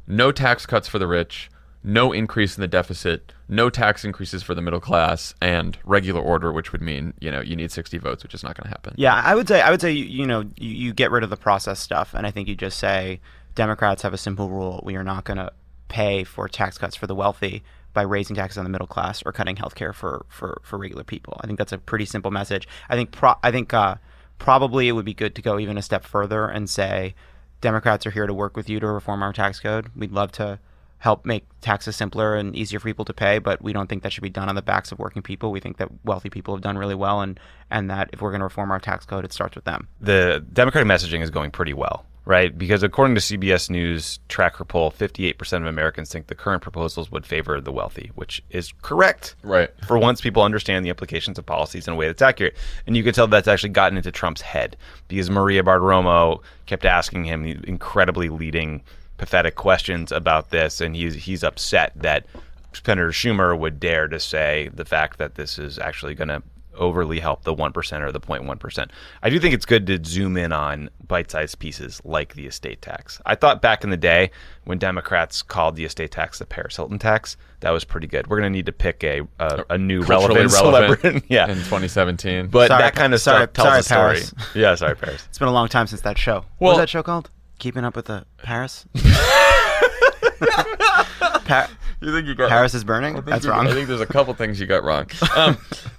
no tax cuts for the rich, no increase in the deficit, no tax increases for the middle class, and regular order, which would mean you need 60 votes, which is not going to happen. Yeah, I would say you get rid of the process stuff, and I think you just say Democrats have a simple rule: we are not going to pay for tax cuts for the wealthy by raising taxes on the middle class or cutting healthcare for regular people. I think that's a pretty simple message. I think probably it would be good to go even a step further and say Democrats are here to work with you to reform our tax code. We'd love to help make taxes simpler and easier for people to pay, but we don't think that should be done on the backs of working people. We think that wealthy people have done really well, and that if we're going to reform our tax code, it starts with them. The Democratic messaging is going pretty well, right? Because according to CBS News tracker poll, 58% of Americans think the current proposals would favor the wealthy, which is correct. Right. For once, people understand the implications of policies in a way that's accurate. And you can tell that's actually gotten into Trump's head because Maria Bartiromo kept asking him incredibly leading, pathetic questions about this, and he's upset that Senator Schumer would dare to say the fact that this is actually going to overly help the 1% or the 0.1%. I do think it's good to zoom in on bite-sized pieces like the estate tax. I thought back in the day when Democrats called the estate tax the Paris Hilton tax, that was pretty good. We're going to need to pick a new relevant celebrity in 2017. But that kind of stuff tells a story. Paris. Yeah, sorry, Paris. It's been a long time since that show. What was that show called? Keeping Up with the Paris? You think you got Paris is burning? That's wrong. I think there's a couple things you got wrong.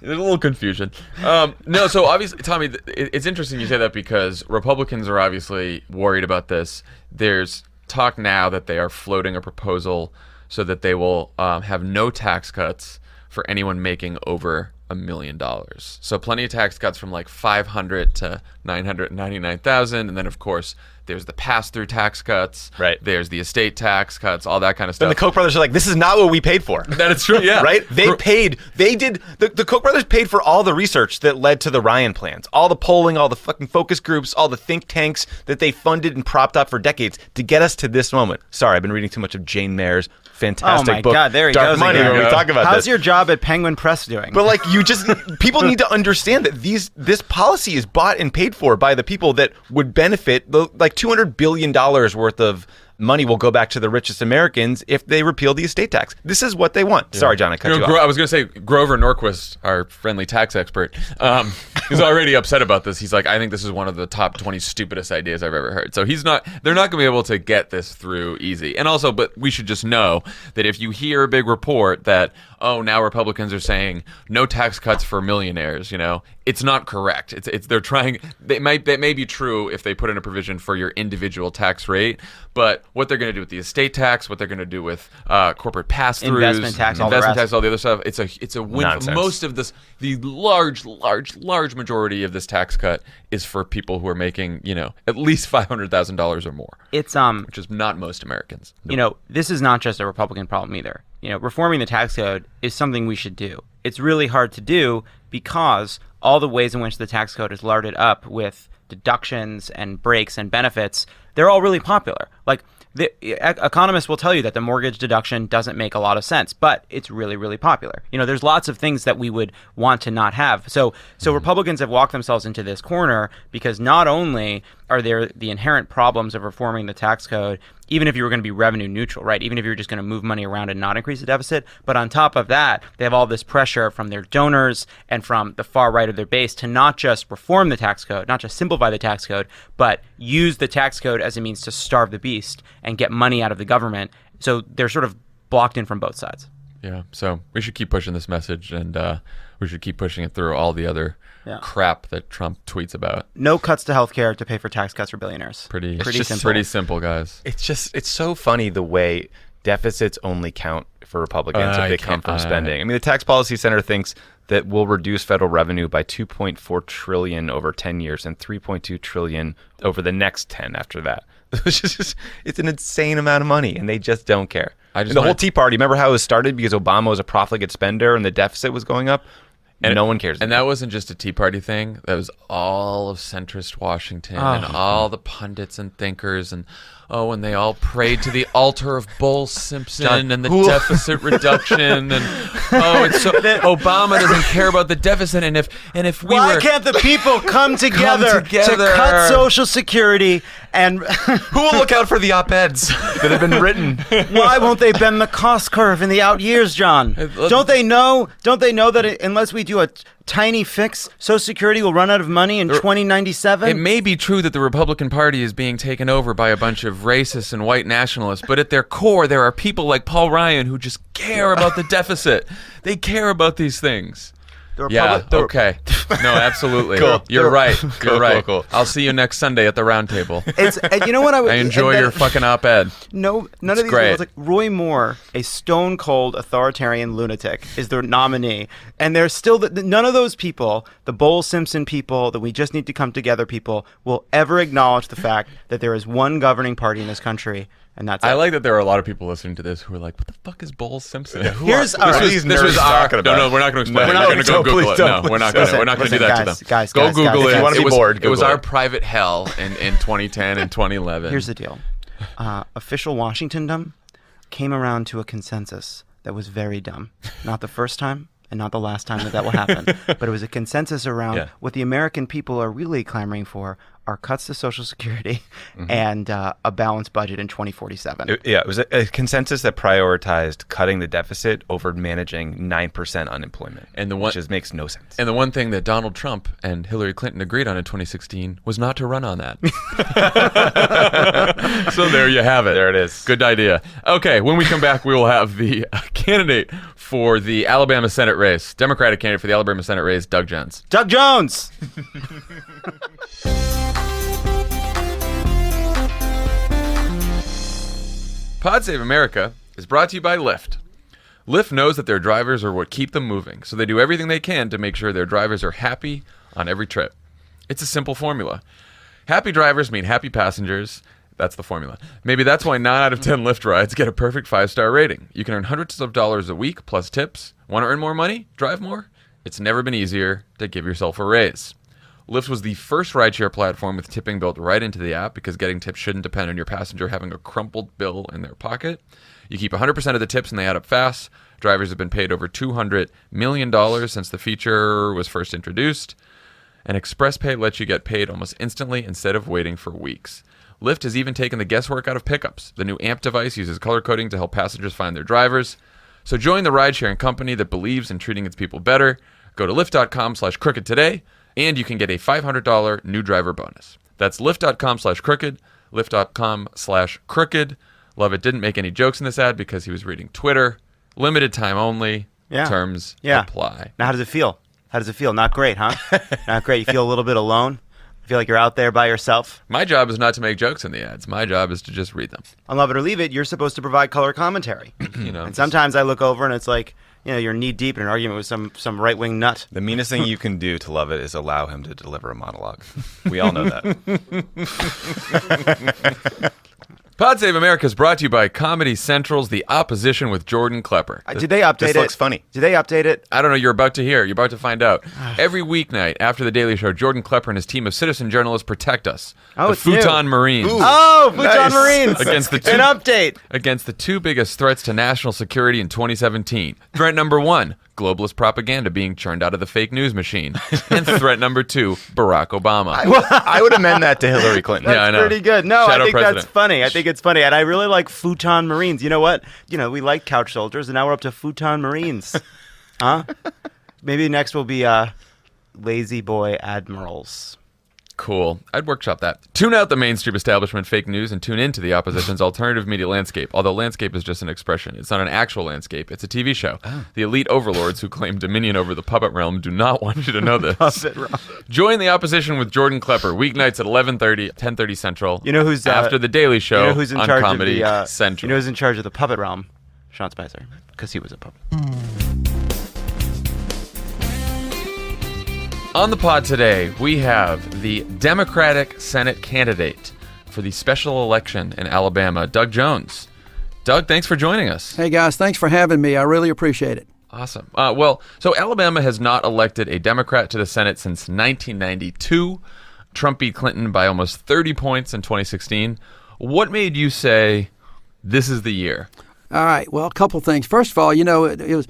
There's a little confusion. No, so obviously, Tommy, it's interesting you say that because Republicans are obviously worried about this. There's talk now that they are floating a proposal so that they will have no tax cuts for anyone making over $1 million. So plenty of tax cuts from like $500 to $999,000, and then of course there's the pass-through tax cuts. Right. There's the estate tax cuts, all that kind of stuff. And the Koch brothers are like, this is not what we paid for. That is true. Yeah. Right? The Koch brothers paid for all the research that led to the Ryan plans, all the polling, all the fucking focus groups, all the think tanks that they funded and propped up for decades to get us to this moment. Sorry, I've been reading too much of Jane Mayer's fantastic book, God, there he Dark goes Money, again. when we talk about How's this. your job at Penguin Press doing? But like, people need to understand that this policy is bought and paid for by the people that would benefit. Like $200 billion worth of money will go back to the richest Americans if they repeal the estate tax. This is what they want. Yeah. Sorry, John, I cut you off. I was going to say Grover Norquist, our friendly tax expert, is already upset about this. He's like, I think this is one of the top 20 stupidest ideas I've ever heard. So they're not going to be able to get this through easy. And also, but we should just know that if you hear a big report that, oh, now Republicans are saying no tax cuts for millionaires, it's not correct. They're trying. That may be true if they put in a provision for your individual tax rate, but what they're going to do with the estate tax, what they're going to do with corporate pass-throughs, investment tax, all the other stuff, it's a win. Nonsense. Most of this, the large majority of this tax cut is for people who are making at least $500,000 or more. It's which is not most Americans. This is not just a Republican problem either. Reforming the tax code is something we should do. It's really hard to do because all the ways in which the tax code is larded up with deductions and breaks and benefits, they're all really popular. Like, the economists will tell you that the mortgage deduction doesn't make a lot of sense, but it's really, really popular. There's lots of things that we would want to not have. So Republicans have walked themselves into this corner because not only are there the inherent problems of reforming the tax code, even if you were going to be revenue neutral, right? Even if you're just going to move money around and not increase the deficit. But on top of that, they have all this pressure from their donors and from the far right of their base to not just reform the tax code, not just simplify the tax code, but use the tax code as a means to starve the beast and get money out of the government. So they're sort of blocked in from both sides. Yeah, so we should keep pushing this message, and we should keep pushing it through all the other crap that Trump tweets about. No cuts to healthcare to pay for tax cuts for billionaires. Pretty simple. Pretty simple, guys. It's so funny the way deficits only count for Republicans if they come from spending. I mean, the Tax Policy Center thinks that will reduce federal revenue by $2.4 trillion over 10 years and $3.2 trillion over the next 10 after that. It's an insane amount of money, and they just don't care. The whole Tea Party, remember how it was started because Obama was a profligate spender and the deficit was going up? And no one cares. And that wasn't just a Tea Party thing. That was all of centrist Washington and all the pundits and thinkers and they all prayed to the altar of Bull Simpson and the deficit reduction and it's so Obama doesn't care about the deficit and if we Why can't the people come together to cut Social Security and who will look out for the op-eds that have been written? Why won't they bend the cost curve in the out years, John? Don't they know that unless we do a tiny fix, Social Security will run out of money in 2097? It may be true that the Republican Party is being taken over by a bunch of racists and white nationalists, but at their core, there are people like Paul Ryan who just care about the deficit. They care about these things. Okay. No, absolutely. Cool. You're right. You're right. Cool. I'll see you next Sunday at the round table. You know what I enjoy your fucking op-ed. No, none of these people. Like Roy Moore, a stone-cold authoritarian lunatic, is their nominee, and there's still none of those people, the Bull Simpson people, that we just need to come together people, will ever acknowledge the fact that there is one governing party in this country. And that's I like that there are a lot of people listening to this who are like, "What the fuck is Bull Simpson?" This was talking about. No, we're not going to explain. We're not going to go Google it. No, we're not going to do that to them. Guys, go Google it. If you want to be bored, it was our private hell in 2010 and 2011. Here's the deal: official Washingtondom came around to a consensus that was very dumb. Not the first time. And not the last time that will happen. But it was a consensus around what the American people are really clamoring for are cuts to Social Security and a balanced budget in 2047. It was a consensus that prioritized cutting the deficit over managing 9% unemployment, which just makes no sense. And the one thing that Donald Trump and Hillary Clinton agreed on in 2016 was not to run on that. So there you have it. There it is. Good idea. Okay, when we come back, we will have the candidate for the Alabama Senate race, Democratic candidate for the Alabama Senate race, Doug Jones. Doug Jones! Pod Save America is brought to you by Lyft. Lyft knows that their drivers are what keep them moving, so they do everything they can to make sure their drivers are happy on every trip. It's a simple formula. Happy drivers mean happy passengers. That's the formula. Maybe that's why 9 out of 10 Lyft rides get a perfect 5-star rating. You can earn hundreds of dollars a week plus tips. Want to earn more money? Drive more? It's never been easier to give yourself a raise. Lyft was the first rideshare platform with tipping built right into the app because getting tips shouldn't depend on your passenger having a crumpled bill in their pocket. You keep 100% of the tips and they add up fast. Drivers have been paid over $200 million since the feature was first introduced. And ExpressPay lets you get paid almost instantly instead of waiting for weeks. Lyft has even taken the guesswork out of pickups. The new AMP device uses color coding to help passengers find their drivers. So join the ride-sharing company that believes in treating its people better. Go to lyft.com/crooked today, and you can get a $500 new driver bonus. That's lyft.com/crooked, lyft.com/crooked. Lovett didn't make any jokes in this ad because he was reading Twitter. Limited time only. Terms apply. Now, how does it feel? Not great, huh? Not great. You feel a little bit alone? Feel like you're out there by yourself? My job is not to make jokes in the ads. My job is to just read them. On Love It or Leave It, you're supposed to provide color commentary. And sometimes I look over and it's like, you're knee deep in an argument with some right-wing nut. The meanest thing you can do to Love It is allow him to deliver a monologue. We all know that. Pod Save America is brought to you by Comedy Central's The Opposition with Jordan Klepper. Did they update it? This looks funny. Did they update it? I don't know. You're about to hear. You're about to find out. Every weeknight after The Daily Show, Jordan Klepper and his team of citizen journalists protect us. Oh, the it's new. Futon Marines. Ooh. Oh, Futon Nice. Marines. Against the An update. Against the two biggest threats to national security in 2017. Threat number 1, globalist propaganda being churned out of the fake news machine. And threat number 2, Barack Obama. I would amend that to Hillary Clinton. Yeah, I know. Pretty good. No, Shadow I think president. that's funny. I think it's funny. And I really like Futon Marines. You know what? We like couch soldiers, and now we're up to Futon Marines. Huh? Maybe next will be Lazy Boy Admirals. Cool. I'd workshop that. Tune out the mainstream establishment fake news and tune into the opposition's alternative media landscape. Although landscape is just an expression. It's not an actual landscape. It's a TV show. Oh. The elite overlords who claim dominion over the puppet realm do not want you to know this. Puppet realm. Join the opposition with Jordan Klepper, weeknights at 11:30, 10:30 Central. You know who's after the Daily Show you know who's in on charge Comedy of the, Central. You know who's in charge of the puppet realm? Sean Spicer, because he was a puppet. On the pod today, we have the Democratic Senate candidate for the special election in Alabama, Doug Jones. Doug, thanks for joining us. Hey, guys, thanks for having me. I really appreciate it. Awesome. So Alabama has not elected a Democrat to the Senate since 1992. Trump beat Clinton by almost 30 points in 2016. What made you say this is the year? All right. Well, a couple things. First of all, it was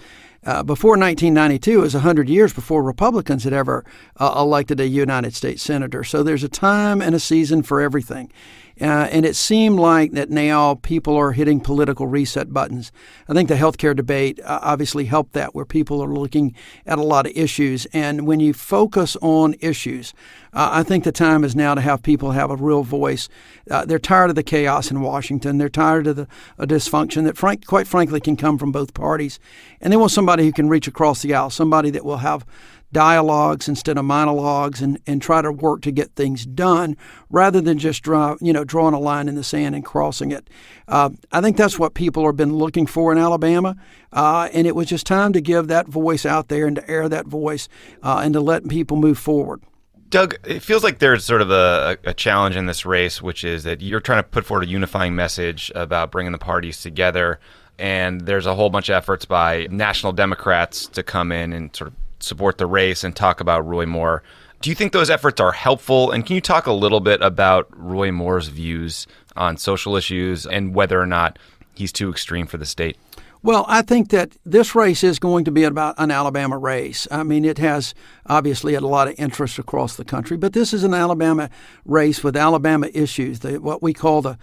before 1992, it was 100 years before Republicans had ever elected a United States senator. So there's a time and a season for everything. And it seemed like that now people are hitting political reset buttons. I think the healthcare debate obviously helped that, where people are looking at a lot of issues. And when you focus on issues, I think the time is now to have people have a real voice. They're tired of the chaos in Washington. They're tired of the dysfunction that, quite frankly, can come from both parties. And they want somebody who can reach across the aisle, somebody that will have dialogues instead of monologues and try to work to get things done rather than just drawing a line in the sand and crossing it. I think that's what people have been looking for in Alabama, and it was just time to give that voice out there and to air that voice and to let people move forward. Doug, it feels like there's sort of a challenge in this race, which is that you're trying to put forward a unifying message about bringing the parties together, and there's a whole bunch of efforts by national Democrats to come in and sort of support the race and talk about Roy Moore. Do you think those efforts are helpful? And can you talk a little bit about Roy Moore's views on social issues and whether or not he's too extreme for the state? Well, I think that this race is going to be about an Alabama race. I mean, it has obviously had a lot of interest across the country, but this is an Alabama race with Alabama issues, what we call the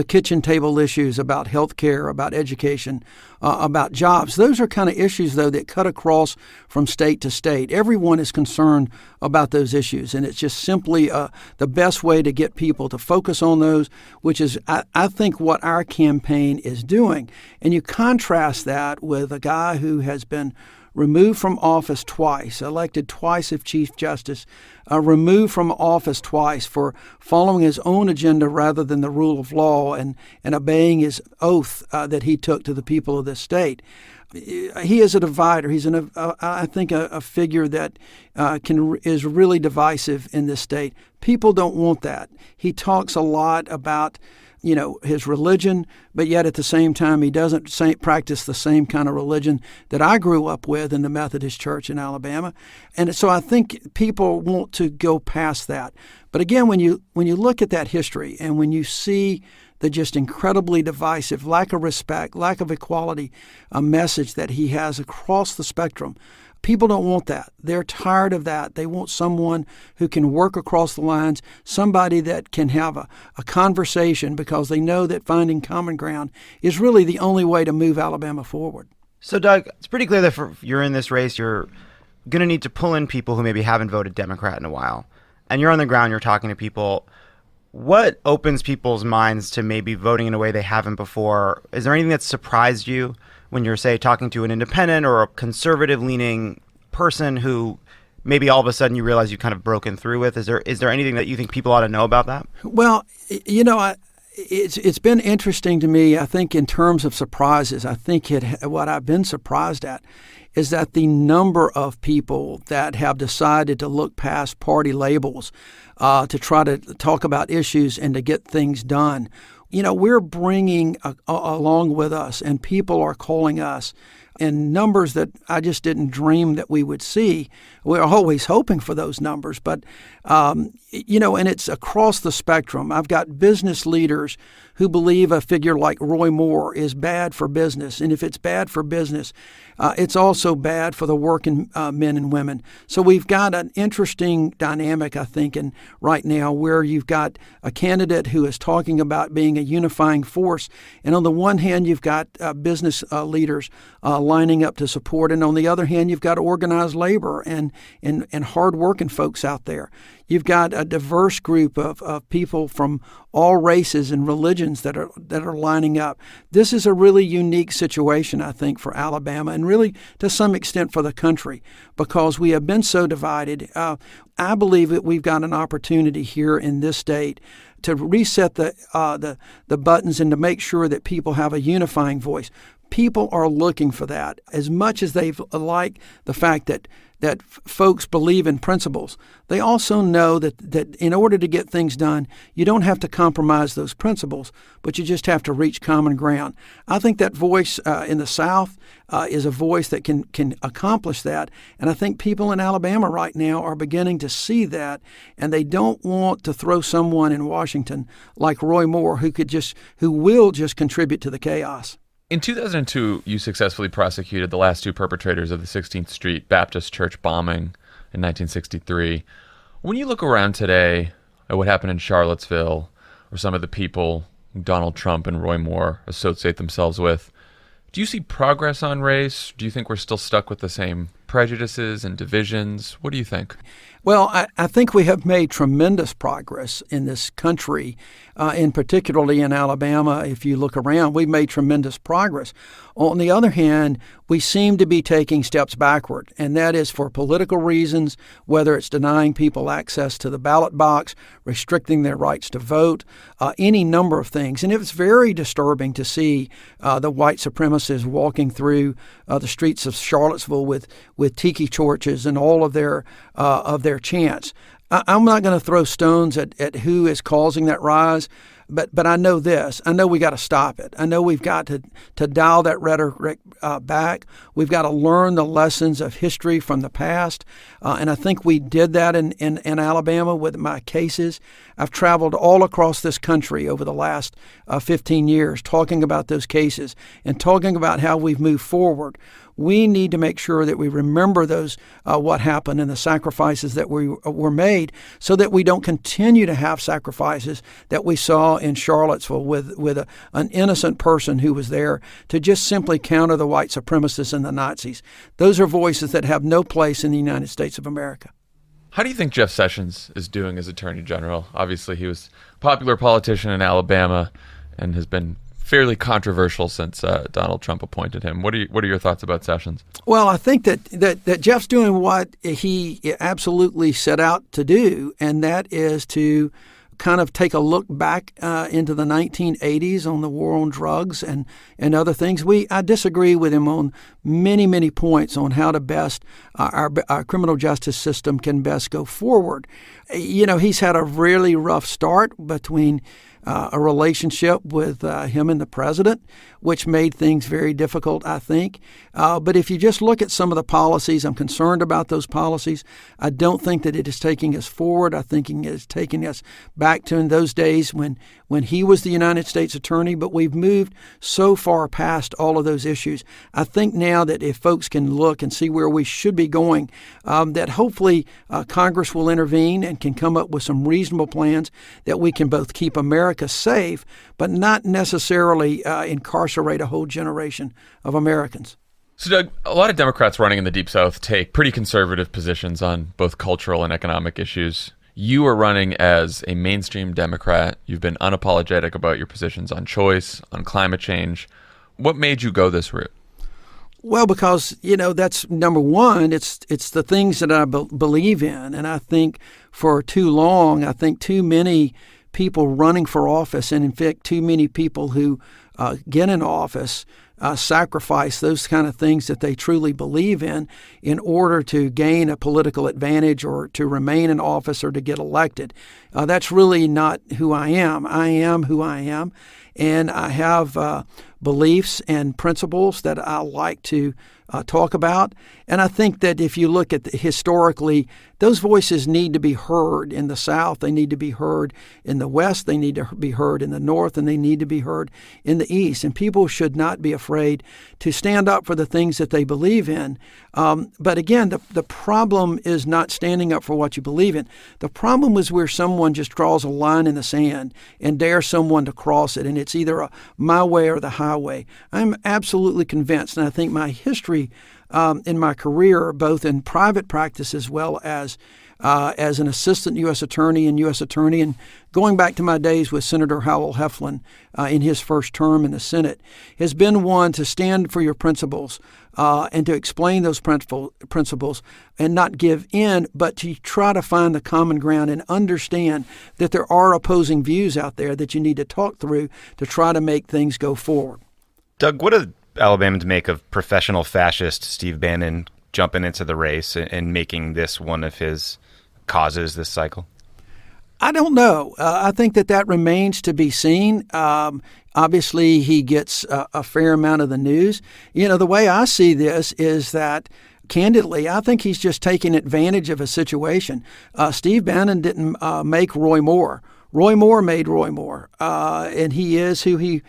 kitchen table issues about health care, about education, about jobs. Those are kind of issues, though, that cut across from state to state. Everyone is concerned about those issues, and it's just simply the best way to get people to focus on those, which is, I think, what our campaign is doing. And you contrast that with a guy who has been removed from office twice, elected twice as Chief Justice, removed from office twice for following his own agenda rather than the rule of law and obeying his oath that he took to the people of this state. He is a divider. He's, I think, a figure that is really divisive in this state. People don't want that. He talks a lot about his religion, but yet at the same time, he doesn't practice the same kind of religion that I grew up with in the Methodist Church in Alabama. And so I think people want to go past that. But again, when you look at that history and when you see the just incredibly divisive, lack of respect, lack of equality, a message that he has across the spectrum, people don't want that. They're tired of that. They want someone who can work across the lines, somebody that can have a conversation, because they know that finding common ground is really the only way to move Alabama forward. So, Doug, it's pretty clear that if you're in this race, you're going to need to pull in people who maybe haven't voted Democrat in a while. And you're on the ground, you're talking to people. What opens people's minds to maybe voting in a way they haven't before? Is there anything that surprised you when you're, say, talking to an independent or a conservative-leaning person who maybe all of a sudden you realize you've kind of broken through with? Is there anything that you think people ought to know about that? Well, it's been interesting to me. I think in terms of surprises, I think what I've been surprised at is that the number of people that have decided to look past party labels to try to talk about issues and to get things done we're bringing along with us, and people are calling us in numbers that I just didn't dream that we would see. We're always hoping for those numbers, but, and it's across the spectrum. I've got business leaders who believe a figure like Roy Moore is bad for business. And if it's bad for business, it's also bad for the working men and women. So we've got an interesting dynamic, I think, right now where you've got a candidate who is talking about being a unifying force. And on the one hand, you've got business leaders lining up to support. And on the other hand, you've got organized labor and hardworking folks out there. You've got a diverse group of people from all races and religions that are lining up. This is a really unique situation, I think, for Alabama and really to some extent for the country because we have been so divided. I believe that we've got an opportunity here in this state to reset the buttons and to make sure that people have a unifying voice. People are looking for that as much as they like the fact that folks believe in principles. They also know that in order to get things done, you don't have to compromise those principles, but you just have to reach common ground. I think that voice in the South is a voice that can accomplish that, and I think people in Alabama right now are beginning to see that, and they don't want to throw someone in Washington like Roy Moore who will just contribute to the chaos. In 2002, you successfully prosecuted the last two perpetrators of the 16th Street Baptist Church bombing in 1963. When you look around today at what happened in Charlottesville, or some of the people Donald Trump and Roy Moore associate themselves with, do you see progress on race? Do you think we're still stuck with the same prejudices and divisions? What do you think? Well, I think we have made tremendous progress in this country, and particularly in Alabama. If you look around, we've made tremendous progress. On the other hand, we seem to be taking steps backward, and that is for political reasons, whether it's denying people access to the ballot box, restricting their rights to vote, any number of things. And it's very disturbing to see the white supremacists walking through the streets of Charlottesville with tiki torches and all of their chants. I'm not going to throw stones at who is causing that rise, but I know this. I know we got to stop it. I know we've got to dial that rhetoric back. We've got to learn the lessons of history from the past, and I think we did that in Alabama with my cases. I've traveled all across this country over the last 15 years talking about those cases and talking about how we've moved forward. We need to make sure that we remember those what happened and the sacrifices that were made so that we don't continue to have sacrifices that we saw in Charlottesville with an innocent person who was there to just simply counter the white supremacists and the Nazis. Those are voices that have no place in the United States of America. How do you think Jeff Sessions is doing as Attorney General? Obviously, he was a popular politician in Alabama and has been fairly controversial since Donald Trump appointed him. What are your thoughts about Sessions? Well, I think that Jeff's doing what he absolutely set out to do, and that is to kind of take a look back into the 1980s on the war on drugs and other things. I disagree with him on many points on how to best our criminal justice system can best go forward. He's had a really rough start between a relationship with him and the president, which made things very difficult, I think. But if you just look at some of the policies, I'm concerned about those policies. I don't think that it is taking us forward. I think it is taking us back to in those days when he was the United States Attorney, but we've moved so far past all of those issues. I think now that if folks can look and see where we should be going, that hopefully Congress will intervene and can come up with some reasonable plans that we can both keep America safe, but not necessarily incarcerate a whole generation of Americans. So, Doug, a lot of Democrats running in the Deep South take pretty conservative positions on both cultural and economic issues. You are running as a mainstream Democrat. You've been unapologetic about your positions on choice, on climate change. What made you go this route? Well, because, that's number one, it's the things that I believe in. And I think for too long, too many people running for office, and in fact, too many people who get in office sacrifice those kind of things that they truly believe in order to gain a political advantage or to remain in office or to get elected. That's really not who I am. I am who I am, and I have beliefs and principles that I like to talk about. And I think that if you look at historically, those voices need to be heard in the South. They need to be heard in the West. They need to be heard in the North, and they need to be heard in the East. And people should not be afraid to stand up for the things that they believe in. But again, the problem is not standing up for what you believe in. The problem is where someone just draws a line in the sand and dares someone to cross it, and it's either my way or the highway. I'm absolutely convinced, and I think my history in my career, both in private practice as well as an assistant U.S. attorney and U.S. attorney, and going back to my days with Senator Howell Heflin in his first term in the Senate, has been one to stand for your principles and to explain those principles and not give in, but to try to find the common ground and understand that there are opposing views out there that you need to talk through to try to make things go forward. Doug, what do Alabamans make of professional fascist Steve Bannon jumping into the race and making this one of his causes this cycle? I don't know. I think that remains to be seen. Obviously, he gets a fair amount of the news. The way I see this is that, candidly, I think he's just taking advantage of a situation. Steve Bannon didn't make Roy Moore. Roy Moore made Roy Moore, and he is who he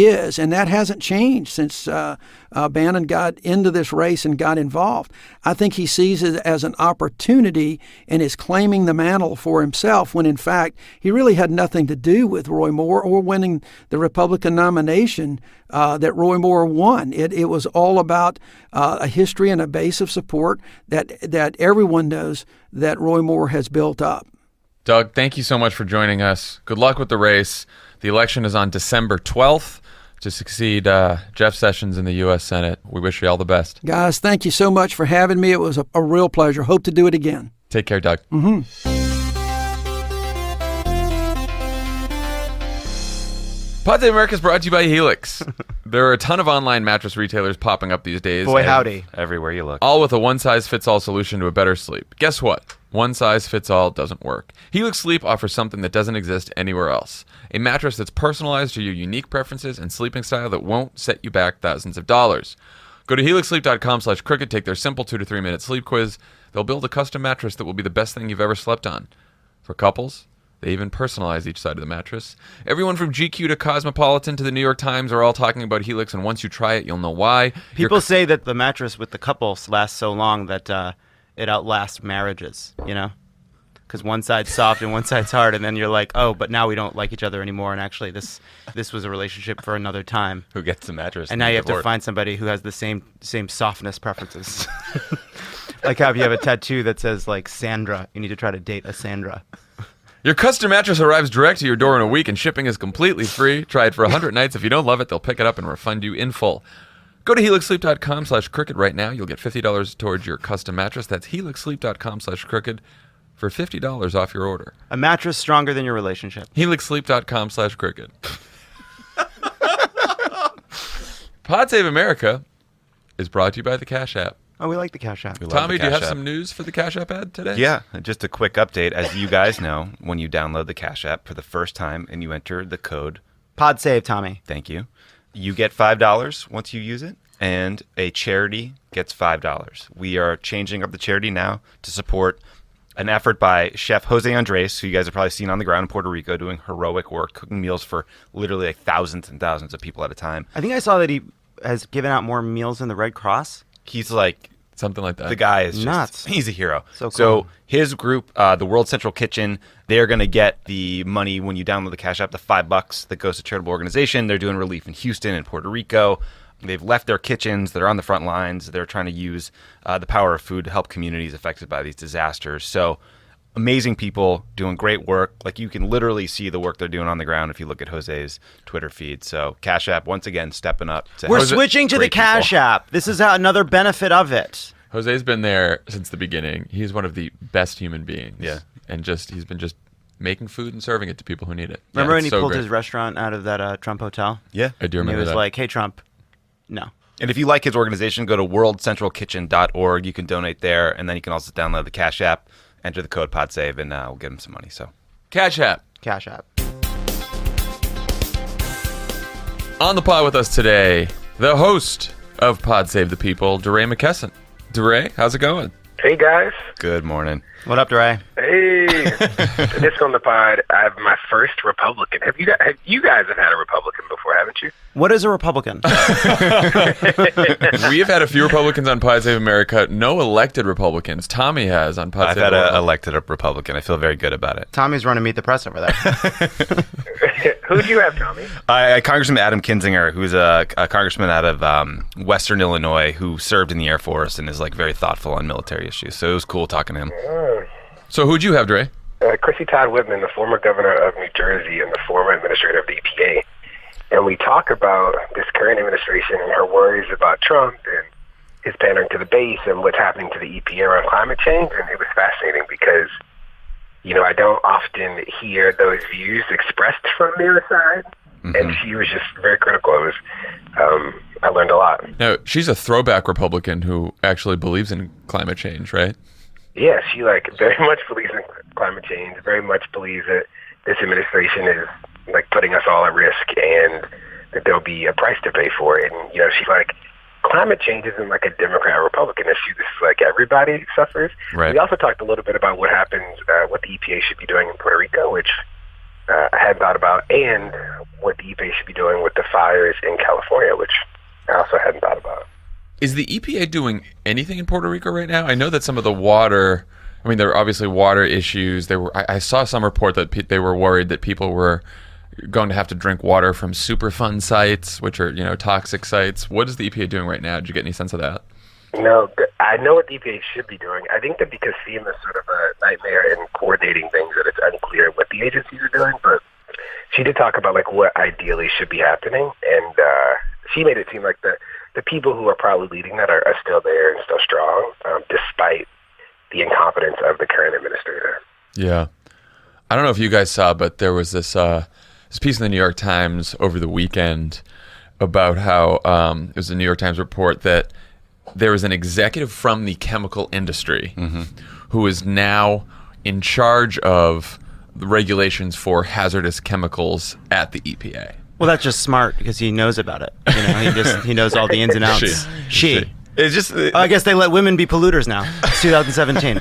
is, and that hasn't changed since Bannon got into this race and got involved. I think he sees it as an opportunity and is claiming the mantle for himself when, in fact, he really had nothing to do with Roy Moore or winning the Republican nomination that Roy Moore won. It was all about a history and a base of support that everyone knows that Roy Moore has built up. Doug, thank you so much for joining us. Good luck with the race. The election is on December 12th to succeed Jeff Sessions in the U.S. Senate. We wish you all the best. Guys, thank you so much for having me. It was a real pleasure. Hope to do it again. Take care, Doug. Pod Save America is brought to you by Helix. There are a ton of online mattress retailers popping up these days. Boy, howdy. Everywhere you look. All with a one-size-fits-all solution to a better sleep. Guess what? One-size-fits-all doesn't work. Helix Sleep offers something that doesn't exist anywhere else. A mattress that's personalized to your unique preferences and sleeping style that won't set you back thousands of dollars. Go to helixsleep.com/crooked, take their simple 2 to 3 minute sleep quiz. They'll build a custom mattress that will be the best thing you've ever slept on. For couples, they even personalize each side of the mattress. Everyone from GQ to Cosmopolitan to the New York Times are all talking about Helix, and once you try it, you'll know why. People say that the mattress with the couples lasts so long that it outlasts marriages, because one side's soft and one side's hard, and then you're like, oh, but now we don't like each other anymore, and actually this was a relationship for another time. Who gets the mattress? And now you have to find somebody who has the same softness preferences. Like how if you have a tattoo that says, like, Sandra, you need to try to date a Sandra. Your custom mattress arrives direct to your door in a week, and shipping is completely free. Try it for 100 nights. If you don't love it, they'll pick it up and refund you in full. Go to helixsleep.com/crooked right now. You'll get $50 towards your custom mattress. That's helixsleep.com/crooked for $50 off your order. A mattress stronger than your relationship. helixsleep.com/crooked. Pod Save America is brought to you by the Cash App. Oh, we like the Cash App. Tommy, do you have some news for the Cash App ad today? Yeah, just a quick update. As you guys know, when you download the Cash App for the first time and you enter the code Pod Save, Tommy. Thank you. You get $5 once you use it, and a charity gets $5. We are changing up the charity now to support an effort by Chef Jose Andres, who you guys have probably seen on the ground in Puerto Rico doing heroic work, cooking meals for literally like thousands and thousands of people at a time. I think I saw that he has given out more meals than the Red Cross. He's like... Something like that. The guy is just nuts. He's a hero. So cool. So his group, the World Central Kitchen, they're going to get the money when you download the Cash App, the $5 that goes to charitable organization. They're doing relief in Houston and Puerto Rico. They've left their kitchens. They're on the front lines. They're trying to use the power of food to help communities affected by these disasters. So amazing people doing great work. Like, you can literally see the work they're doing on the ground if you look at Jose's Twitter feed. So Cash App, once again, stepping up. We're switching to the Cash App. This is another benefit of it. Jose's been there since the beginning. He's one of the best human beings. Yeah. And he's been making food and serving it to people who need it. Remember when he so pulled great. his restaurant out of that Trump hotel? Yeah. I do And remember he was that. like, hey, Trump, No. And if you like his organization, go to worldcentralkitchen.org. You can donate there, and then you can also download the Cash App, enter the code PodSave, and we'll get him some money. So, Cash App. Cash App. On the pod with us today, the host of Pod Save the People, DeRay McKesson. DeRay, how's it going? Hey guys. good morning. What up, DeRay? Hey. This on the pod, I have my first Republican. You guys have had a Republican before, haven't you? What is a Republican? We have had a few Republicans on Pod Save America. No elected Republicans. Tommy has on Pod I've Save had America. an elected Republican. I feel very good about it. Tommy's running Meet the Press over there. Who'd you have, Tommy? Congressman Adam Kinzinger, who's a congressman out of Western Illinois who served in the Air Force and is like very thoughtful on military issues. So it was cool talking to him. So who'd you have, DeRay? Chrissy Todd Whitman, the former governor of New Jersey and the former administrator of the EPA. And we talk about this current administration and her worries about Trump and his pandering to the base and what's happening to the EPA around climate change. And it was fascinating because, I don't often hear those views expressed from the other side. Mm-hmm. And she was just very critical. It was, I learned a lot. Now, she's a throwback Republican who actually believes in climate change, right? Yeah, she very much believes in climate change, very much believes that this administration is putting us all at risk and that there'll be a price to pay for it. And, she's like, climate change isn't a Democrat or Republican issue. This is everybody suffers. Right. We also talked a little bit about what happens, what the EPA should be doing in Puerto Rico, which I hadn't thought about, and what the EPA should be doing with the fires in California, which I also hadn't thought about. Is the EPA doing anything in Puerto Rico right now? I know that some of the water, there are obviously water issues. I saw some report that they were worried that people were going to have to drink water from Superfund sites, which are, toxic sites. What is the EPA doing right now? Did you get any sense of that? No, I know what the EPA should be doing. I think that because FEMA is sort of a nightmare in coordinating things, that it's unclear what the agencies are doing. But she did talk about what ideally should be happening, and she made it seem like the people who are probably leading that are still there and still strong, despite the incompetence of the current administrator. Yeah. I don't know if you guys saw, but there was this piece in the New York Times over the weekend about how it was a New York Times report that there was an executive from the chemical industry who is now in charge of the regulations for hazardous chemicals at the EPA. Well, that's just smart because he knows about it. He knows all the ins and outs. She. It's just. I guess they let women be polluters now. It's 2017.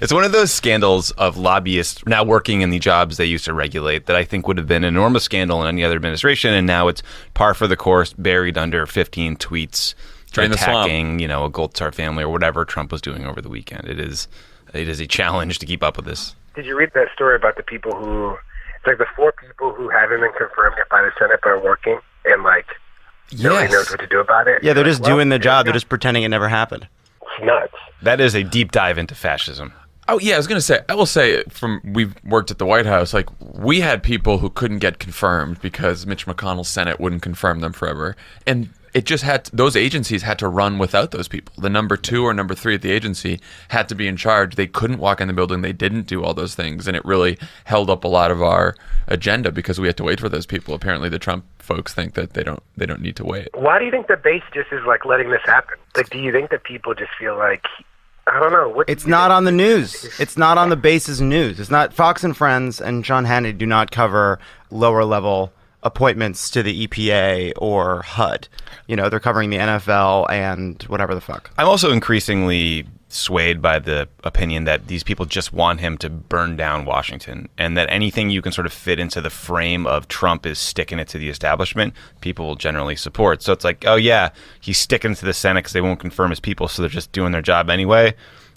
It's one of those scandals of lobbyists now working in the jobs they used to regulate that I think would have been an enormous scandal in any other administration, and now it's par for the course, buried under 15 tweets attacking, a Gold Star family or whatever Trump was doing over the weekend. It is a challenge to keep up with this. Did you read that story about the people who? It's the 4 people who haven't been confirmed yet by the Senate but are working, and nobody knows what to do about it. Yeah, they're just doing the job. They're just pretending it never happened. It's nuts. That is a deep dive into fascism. Oh, yeah, I will say, we've worked at the White House, we had people who couldn't get confirmed because Mitch McConnell's Senate wouldn't confirm them forever. And it just those agencies had to run without those people. The number 2 or number 3 at the agency had to be in charge. They couldn't walk in the building. They didn't do all those things. And it really held up a lot of our agenda because we had to wait for those people. Apparently the Trump folks think that they don't need to wait. Why do you think the base just is letting this happen? Do you think that people just feel I don't know. It's not on the news. It's not on the base's news. It's not. Fox and Friends and Sean Hannity do not cover lower level appointments to the EPA or HUD. They're covering the NFL and whatever the fuck. I'm also increasingly swayed by the opinion that these people just want him to burn down Washington, and that anything you can sort of fit into the frame of Trump is sticking it to the establishment, people will generally support. So it's oh yeah, he's sticking to the Senate because they won't confirm his people, so they're just doing their job anyway.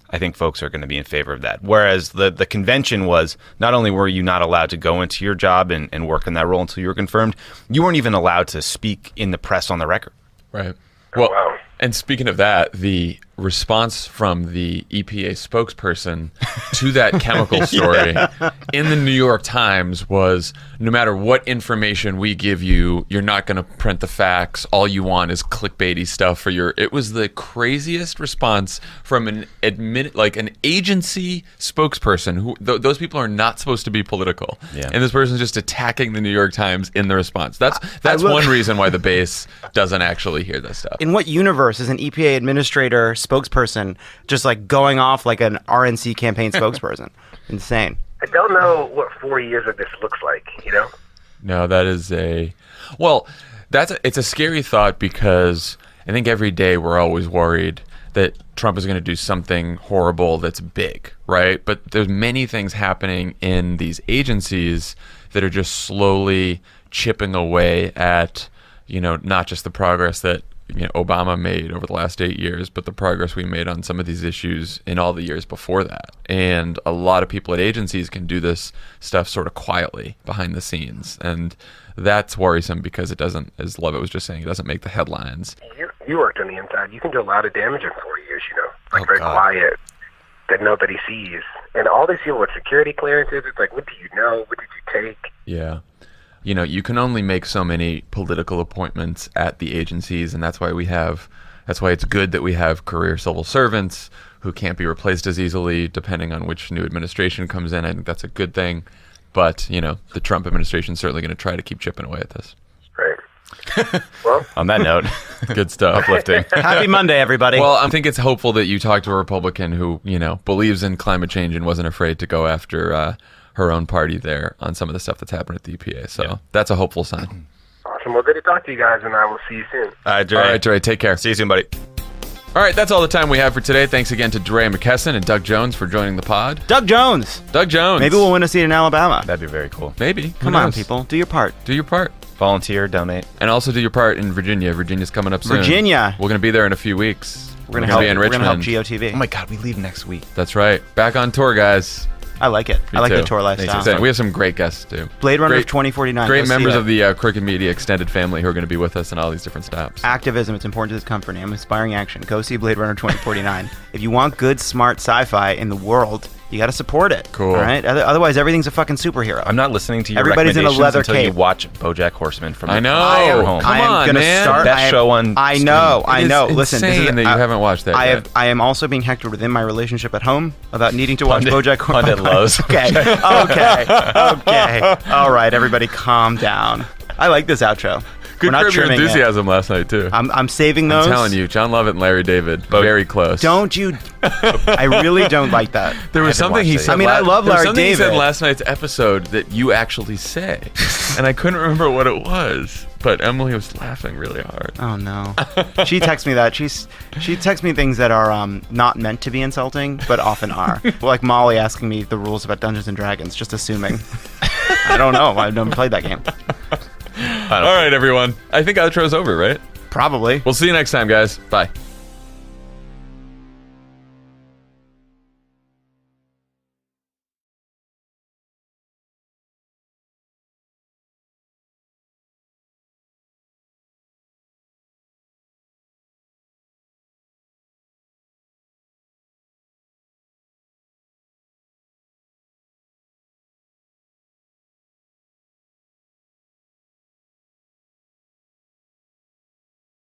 I think folks are going to be in favor of that. Whereas the convention was, not only were you not allowed to go into your job and work in that role until you were confirmed, you weren't even allowed to speak in the press on the record. Right. Well, wow. And speaking of that, the response from the EPA spokesperson to that chemical story in the New York Times was, no matter what information we give you, you're not going to print the facts. All you want is clickbaity stuff for your... It was the craziest response from an agency spokesperson who those people are not supposed to be political. Yeah. And this person's just attacking the New York Times in the response. That's one reason why the base doesn't actually hear this stuff. In what universe is an EPA administrator spokesperson just like going off like an RNC campaign spokesperson? Insane. I don't know what 4 years of this looks like, you know? No, that is it's a scary thought, because I think every day we're always worried that Trump is going to do something horrible that's big, right? But there's many things happening in these agencies that are just slowly chipping away at, not just the progress that Obama made over the last 8 years, but the progress we made on some of these issues in all the years before that. And a lot of people at agencies can do this stuff sort of quietly behind the scenes. And that's worrisome, because it doesn't, as Lovett was just saying, it doesn't make the headlines. You worked on the inside. You can do a lot of damage in 4 years, very quiet, that nobody sees. And all these people with security clearances, it's like, what do you know? What did you take? Yeah. You can only make so many political appointments at the agencies, and that's why it's good that we have career civil servants who can't be replaced as easily depending on which new administration comes in. I think that's a good thing. But, the Trump administration is certainly going to try to keep chipping away at this. Right. Well, On that note, Good stuff. uplifting. Happy Monday, everybody. Well, I think it's hopeful that you talked to a Republican who, believes in climate change and wasn't afraid to go after her own party there on some of the stuff that's happened at the EPA. So that's a hopeful sign. awesome. Well, good to talk to you guys, and I will see you soon. All right, Dre. All right, Dre, take care. See you soon, buddy. All right, that's all the time we have for today. Thanks again to Dre McKesson and Doug Jones for joining the pod. Doug Jones. Doug Jones. Maybe we'll win a seat in Alabama. That'd be very cool. Maybe. Who Come on, knows? people. Do your part. Do your part. Volunteer, donate. And also do your part in Virginia. Virginia's coming up soon. Virginia. We're going to be there in a few weeks. We're gonna be in help Richmond. GOTV. Oh my God, we leave next week. That's right. Back on tour, guys. I like it. Me I like too. the tour lifestyle. Thanks. We have some great guests, too. Blade Runner Great- of 2049. Great Go see members that. of the Crooked Media extended family who are going to be with us in all these different stops. Activism, it's important to this company. I'm inspiring action. Go see Blade Runner 2049. If you want good, smart sci-fi in the world, you got to support it. Cool. All right? Otherwise, everything's a fucking superhero. I'm not listening to your Everybody's in a recommendations leather until cape. you watch BoJack Horseman from I know. your home. Come I am on, gonna man. start. Best I am- show on I screen. know. I It is know. Listen, this insane that you haven't watched that yet. I am also being hectored within my relationship at home about needing to watch BoJack Horseman. Pundit lows. Okay. Okay. All right, everybody, calm down. I like this outro. Good We're not Curb Your trimming it. Enthusiasm last night, too. I'm saving those. I'm telling you, Jon Lovett and Larry David, very close. Don't you? I really don't like that. There was something he said. I mean, I love there was Larry something he said David. in last night's episode that you actually say, and I couldn't remember what it was. But Emily was laughing really hard. Oh no. She texts me that. She texts me things that are not meant to be insulting, but often are. Like Molly asking me the rules about Dungeons and Dragons, just assuming. I don't know. I've never played that game. All right, everyone. I think outro's over, right? Probably. We'll see you next time, guys. Bye.